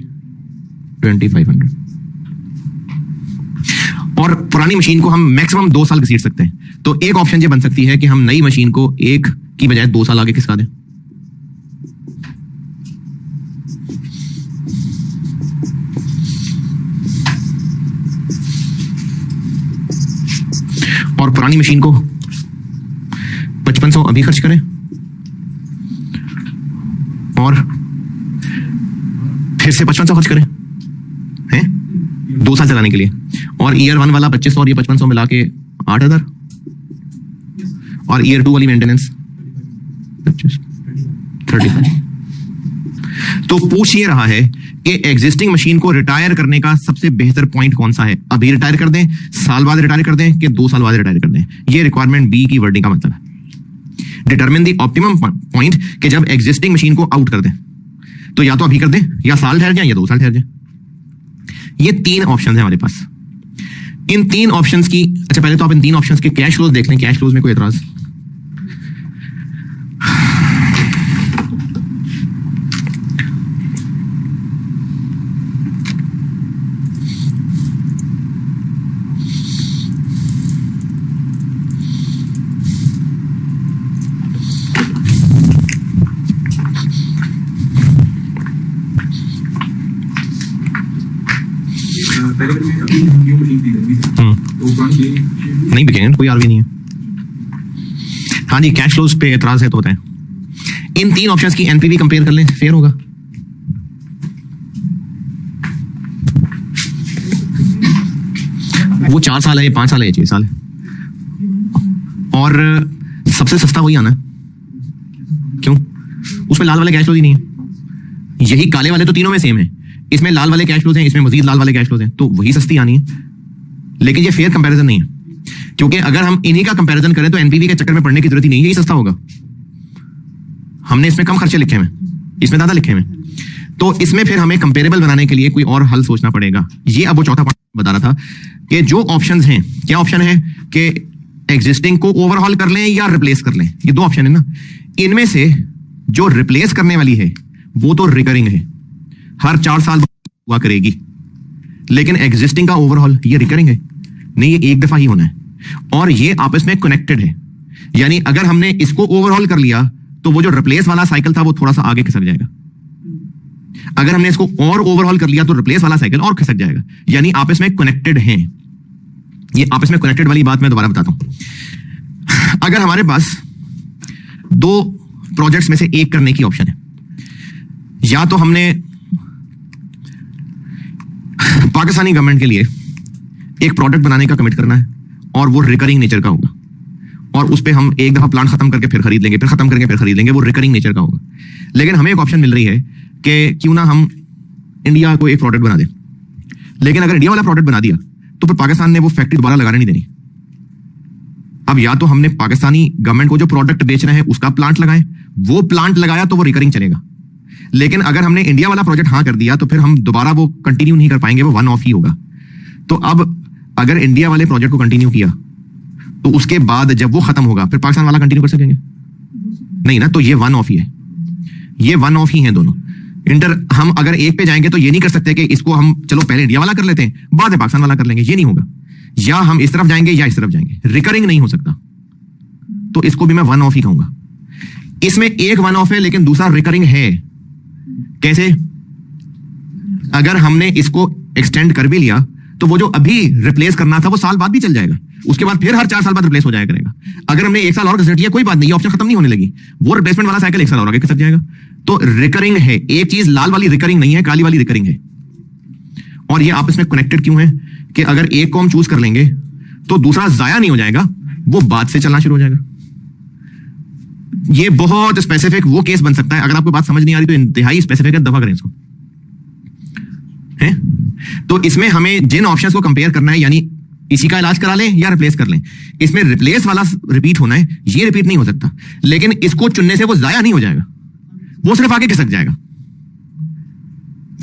2500। और पुरानी मशीन को हम मैक्सिमम 2 साल घसीट सकते हैं। तो एक ऑप्शन ये बन सकती है कि हम नई मशीन को 1 की बजाय 2 साल आगे खिसका दें। और पुरानी मशीन को 5500 अभी खर्च करें, और फिर से 5500 खर्च करें, हैं 2 साल चलाने के लिए, और ईयर 1 वाला 2500 और ये 5500 मिला के 8000, और ईयर 2 वाली मेंटेनेंस 35। तो पूछ ये रहा है कि एग्जिस्टिंग मशीन को रिटायर करने का सबसे बेहतर पॉइंट कौन सा है? अभी रिटायर कर दें, साल बाद रिटायर कर दें, कि 2 साल बाद रिटायर कर दें? ये रिक्वायरमेंट बी की वर्डिंग का मतलब है। डिटरमिन द ऑप्टिमम पॉइंट, कि जब एग्जिस्टिंग मशीन को आउट कर दें तो या तो अभी कर दें, या साल ठहर जाए, या 2 साल ठहर जाए। ये 3 ऑप्शन है हमारे पास। इन 3 ऑप्शंस की, अच्छा पहले तो आप इन 3 ऑप्शंस के कैश फ्लोज देख लें। कैश फ्लोज में कोई एतराज? नहीं बिकेंगे, कोई आरवी नहीं है। हाँ जी, कैश फ्लोज पे एतराज है तो होता है। इन 3 ऑप्शंस की एनपीवी कंपेयर कर लें, फेयर होगा। वो 4 साल है, ये 5 साल है, ये 6 साल है, और सबसे सस्ता वही आना है। क्यों? उसमें लाल वाले कैश फ्लोज ही नहीं है। यही काले वाले तो तीनों में सेम है, इसमें लाल वाले कैश फ्लोज हैं, इसमें मजीद लाल वाले कैश फ्लोज हैं, तो वही सस्ती आनी है। लेकिन ये फेयर कंपैरिजन नहीं है, क्योंकि अगर हम इन्हीं का कंपैरिजन करें तो एनपीवी के चक्कर में पड़ने की जरूरत ही नहीं है, यही सस्ता होगा। हमने इसमें कम खर्चे लिखे हैं, इसमें ज्यादा लिखे हैं, तो इसमें फिर हमें कंपेरेबल बनाने के लिए कोई और हल सोचना पड़ेगा। ये अब वो चौथा पॉइंट बता रहा था कि जो ऑप्शंस हैं, क्या ऑप्शन है कि एग्जिस्टिंग को ओवरहॉल कर लें या रिप्लेस कर लें। ये 2 ऑप्शन है ना। इनमें से जो रिप्लेस करने वाली है वो तो रिकरिंग है, हर 4 साल हुआ करेगी, लेकिन एग्जिस्टिंग का ओवरऑल ये रिकरिंग है नहीं, ये एक दफा ही होना है, और ये आपस में कनेक्टेड है। यानी अगर हमने इसको ओवरऑल कर लिया तो वो जो रिप्लेस वाला साइकिल था वो थोड़ा सा आगे खिसक जाएगा। अगर हमने इसको और ओवरऑल कर लिया तो रिप्लेस वाला साइकिल और खिसक जाएगा। यानी आपस में कनेक्टेड हैं। ये आपस में कनेक्टेड वाली बात मैं दोबारा बताता हूं। अगर हमारे पास 2 प्रोजेक्ट्स में से एक करने की ऑप्शन है, या तो हमने पाकिस्तानी गवर्नमेंट के लिए एक प्रोडक्ट बनाने का कमिट करना है और वो रिकरिंग नेचर का होगा, और उस पे हम एक दफा प्लांट खत्म करके फिर खरीद लेंगे, फिर खत्म करके फिर खरीद लेंगे, वो रिकरिंग नेचर का होगा। लेकिन हमें एक ऑप्शन मिल रही है कि क्यों ना हम इंडिया को एक प्रोडक्ट बना दें। लेकिन अगर इंडिया वाला प्रोडक्ट बना दिया तो फिर पाकिस्तान ने वो फैक्ट्री दोबारा लगाने नहीं देनी। अब या तो हमने पाकिस्तानी गवर्नमेंट को जो प्रोडक्ट बेचना है उसका प्लांट लगाएं, वो प्लांट लगाया तो वो रिकरिंग चलेगा। लेकिन अगर हमने इंडिया वाला प्रोजेक्ट हाँ कर दिया तो फिर हम दोबारा वो कंटिन्यू नहीं कर पाएंगे, वो 1 ऑफ ही होगा। तो अब अगर इंडिया वाले प्रोजेक्ट को कंटिन्यू किया तो उसके बाद जब वो खत्म होगा फिर पाकिस्तान वाला कंटिन्यू कर सकेंगे नहीं ना, तो ये 1 ऑफ ही है, ये 1 ऑफ ही है दोनों। हम अगर एक पे जाएंगे तो ये नहीं कर सकते कि इसको हम चलो पहले इंडिया वाला कर लेते हैं बाद में पाकिस्तान वाला कर लेंगे, ये नहीं होगा। या हम इस तरफ जाएंगे या इस तरफ जाएंगे, रिकरिंग नहीं हो सकता। तो इसको भी मैं 1 ऑफ ही कहूंगा। इसमें एक वन ऑफ है लेकिन दूसरा रिकरिंग है। कैसे? अगर हमने इसको एक्सटेंड कर भी लिया तो वो जो अभी रिप्लेस करना था वो साल बाद भी चल जाएगा, उसके बाद फिर हर 4 साल बाद रिप्लेस हो जाया करेगा। अगर हमने 1 साल और कंसिडर किया कोई बात नहीं, ये ऑप्शन खत्म नहीं होने लगी, वो रिप्लेसमेंट वाला साइकिल 1 साल और आगे खसक जाएगा। तो रिकरिंग है, एक चीज लाल वाली रिकरिंग नहीं है, काली वाली रिकरिंग है। और ये आपस में कनेक्टेड क्यों है कि अगर एक को हम चूज कर लेंगे तो दूसरा जाया नहीं हो जाएगा, वो बाद से चलना शुरू हो जाएगा। ये बहुत स्पेसिफिक वो केस बन सकता है। अगर आपको बात समझ नहीं आ रही तो इंतहाई स्पेसिफिक है, दफा करें इसको है। तो इसमें हमें जिन ऑप्शंस को कंपेयर करना है, यानी इसी का इलाज करा लें या रिप्लेस कर लें, इसमें रिप्लेस वाला रिपीट होना है, ये रिपीट नहीं हो सकता। लेकिन इसको चुनने से वो जाया नहीं हो जाएगा, वो सिर्फ आगे खिसक जाएगा,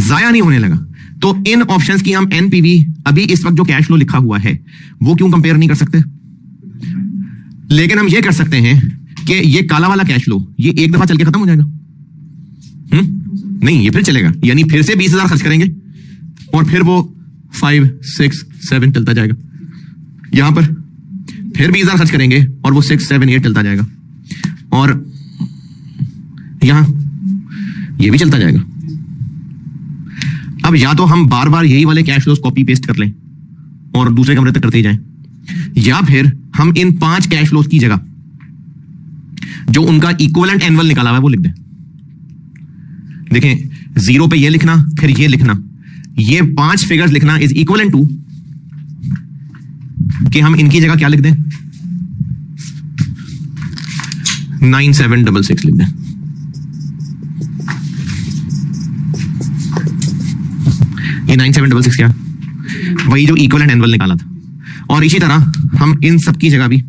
जाया नहीं होने लगा। तो इन ऑप्शंस की हम एनपीवी अभी इस वक्त जो कैश फ्लो लिखा हुआ है वो क्यों कंपेयर नहीं कर सकते? लेकिन हम ये कर सकते हैं कि ये काला वाला कैश फ्लो ये एक दफा चल के खत्म हो जाएगा। नहीं, ये फिर चलेगा, यानी फिर से 20,000 खर्च करेंगे और फिर वो 5, 6, 7 चलता जाएगा। यहां पर फिर 20,000 खर्च करेंगे और वो 6, 7, 8 चलता जाएगा, और यहां ये भी चलता जाएगा। अब या तो हम बार बार यही वाले कैश फ्लोस कॉपी पेस्ट कर लें और दूसरे कमरे तक करते ही जाएं, या फिर हम इन 5 कैश फ्लोस की जगह जो उनका इक्विवेलेंट एनुअल निकाला हुआ है वो लिख दें। देखें, 0 पे ये लिखना, फिर ये लिखना, ये 5 फिगर्स लिखना इज इक्विवेलेंट टू कि हम इनकी जगह क्या लिख दें, 9766 लिख दें। ये 9766 क्या? वही जो इक्विवेलेंट एनुअल निकाला था। और इसी तरह हम इन सब की जगह भी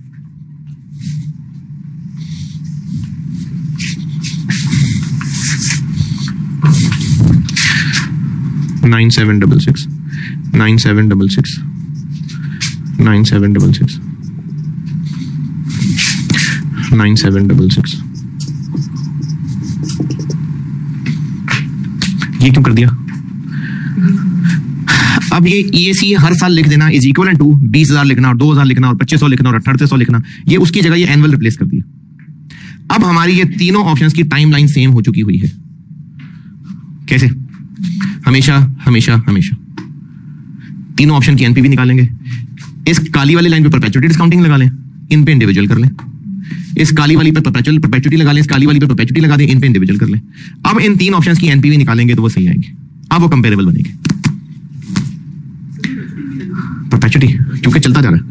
9766 9766 9766 9766 ये क्यों कर दिया? अब ये EAC हर साल लिख देना इज इक्विवेलेंट टू 20,000 लिखना और 2,000 लिखना और 2500 लिखना और 3800 लिखना, ये उसकी जगह ये एनुअल रिप्लेस कर दिया। अब हमारी ये तीनों ऑप्शंस की टाइमलाइन सेम हो चुकी हुई है। कैसे? हमेशा हमेशा हमेशा तीनों ऑप्शन की एनपीवी निकालेंगे, इस काली वाली लाइन पे परपेचुइटी डिस्काउंटिंग लगा लें, इन पे इंडिविजुअल कर लें, इस काली वाली पे परपेचुइटी लगा लें, इस काली वाली पे परपेचुइटी लगा दें, इन पे इंडिविजुअल कर लें। अब इन 3 ऑप्शंस की एनपीवी निकालेंगे तो वो सही आएंगे, अब वो कंपेरेबल बनेंगे। परपेचुइटी क्योंकि चलता जा रहा है,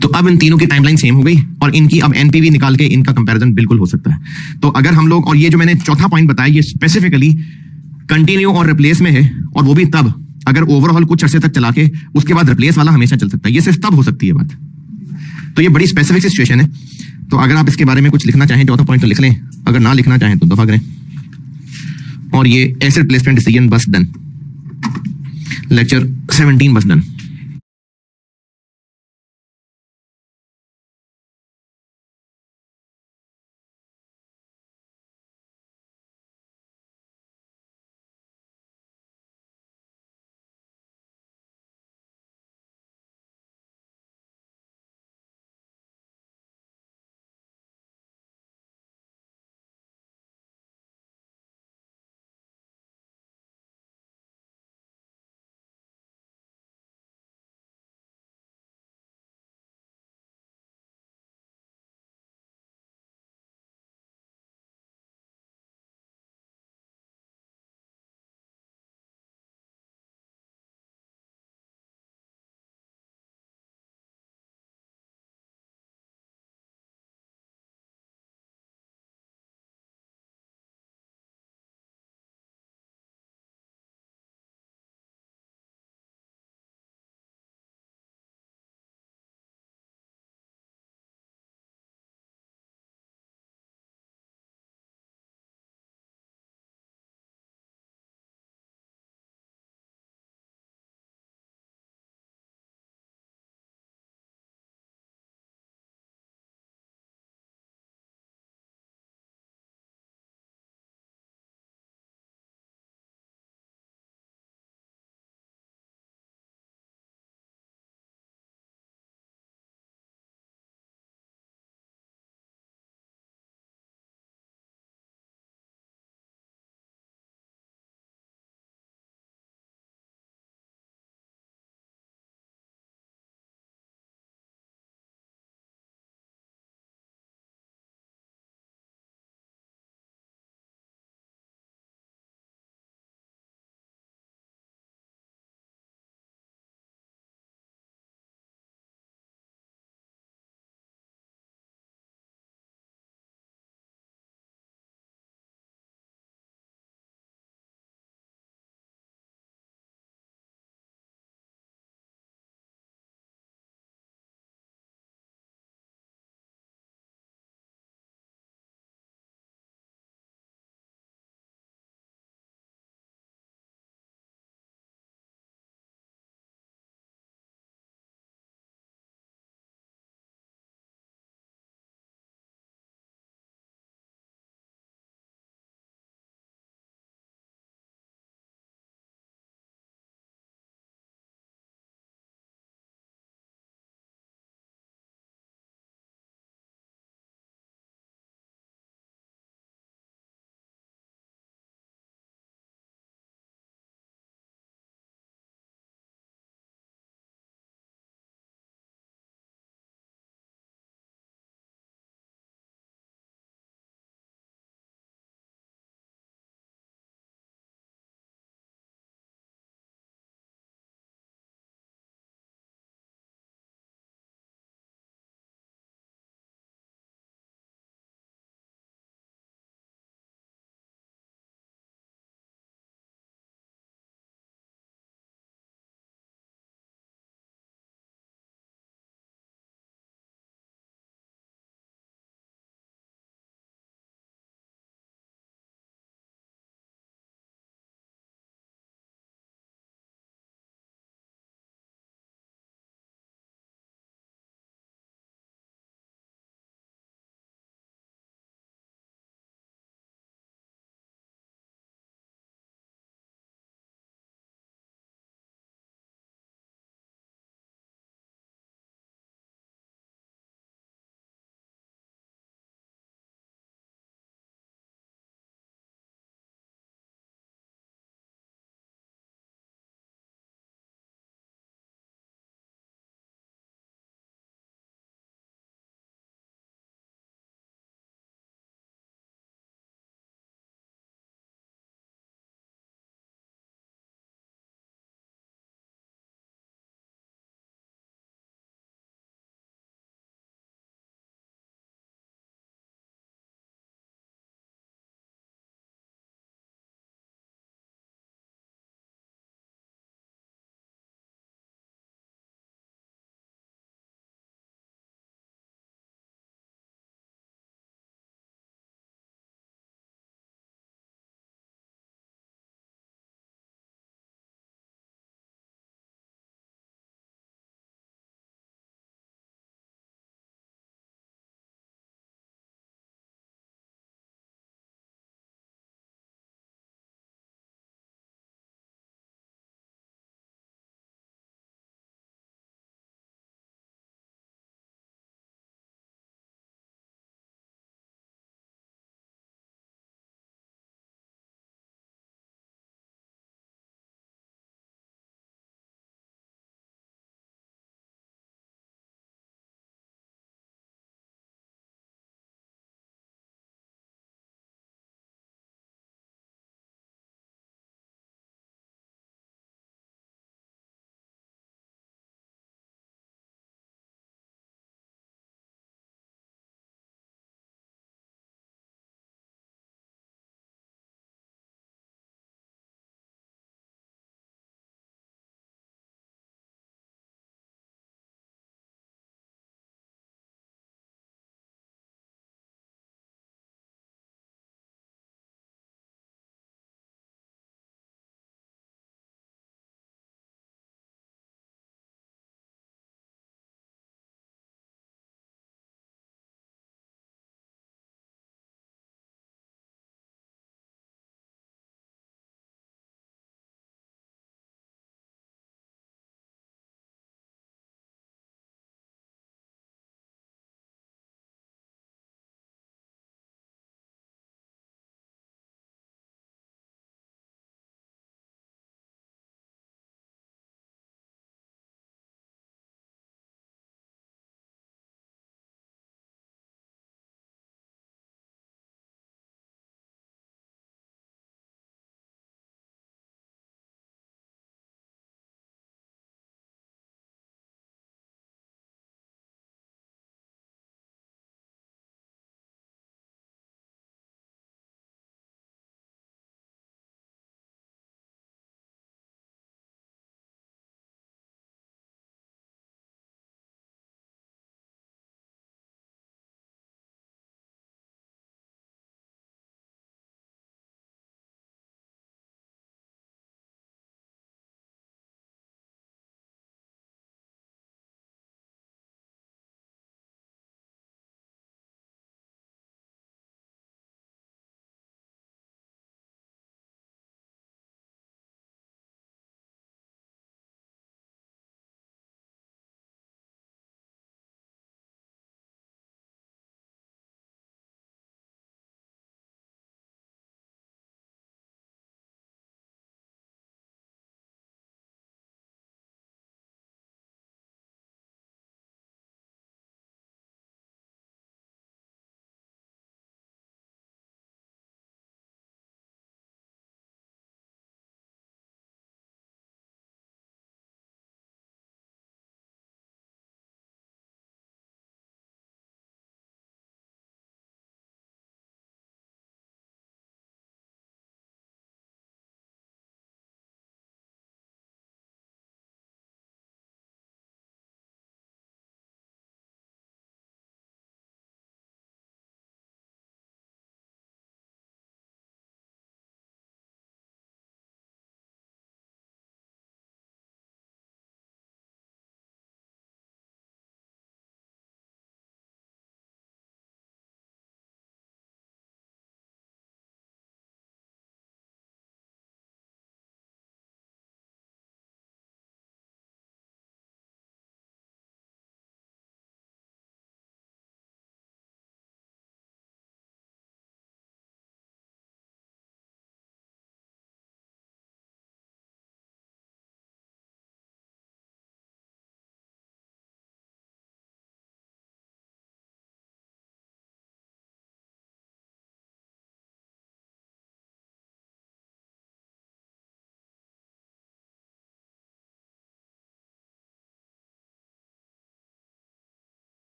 तो अब इन तीनों की टाइमलाइन सेम हो गई और इनकी अब एनपीवी निकाल के इनका कंपैरिजन बिल्कुल हो सकता है। तो अगर हम लोग, और ये जो मैंने चौथा पॉइंट बताया ये स्पेसिफिकली कंटिन्यू और रिप्लेस में है, और वो भी तब अगर ओवरऑल कुछ अरसे तक चला के उसके बाद रिप्लेस वाला हमेशा चल सकता है, ये सिर्फ तब हो सकती है बात। तो ये बड़ी स्पेसिफिक सिचुएशन है। तो अगर आप इसके बारे में कुछ लिखना चाहें चौथा पॉइंट तो लिख लें, अगर ना लिखना चाहें तो दफा करें। और ये एसिड प्लेसमेंट डिसीजन बस डन, लेक्चर 17 बस डन।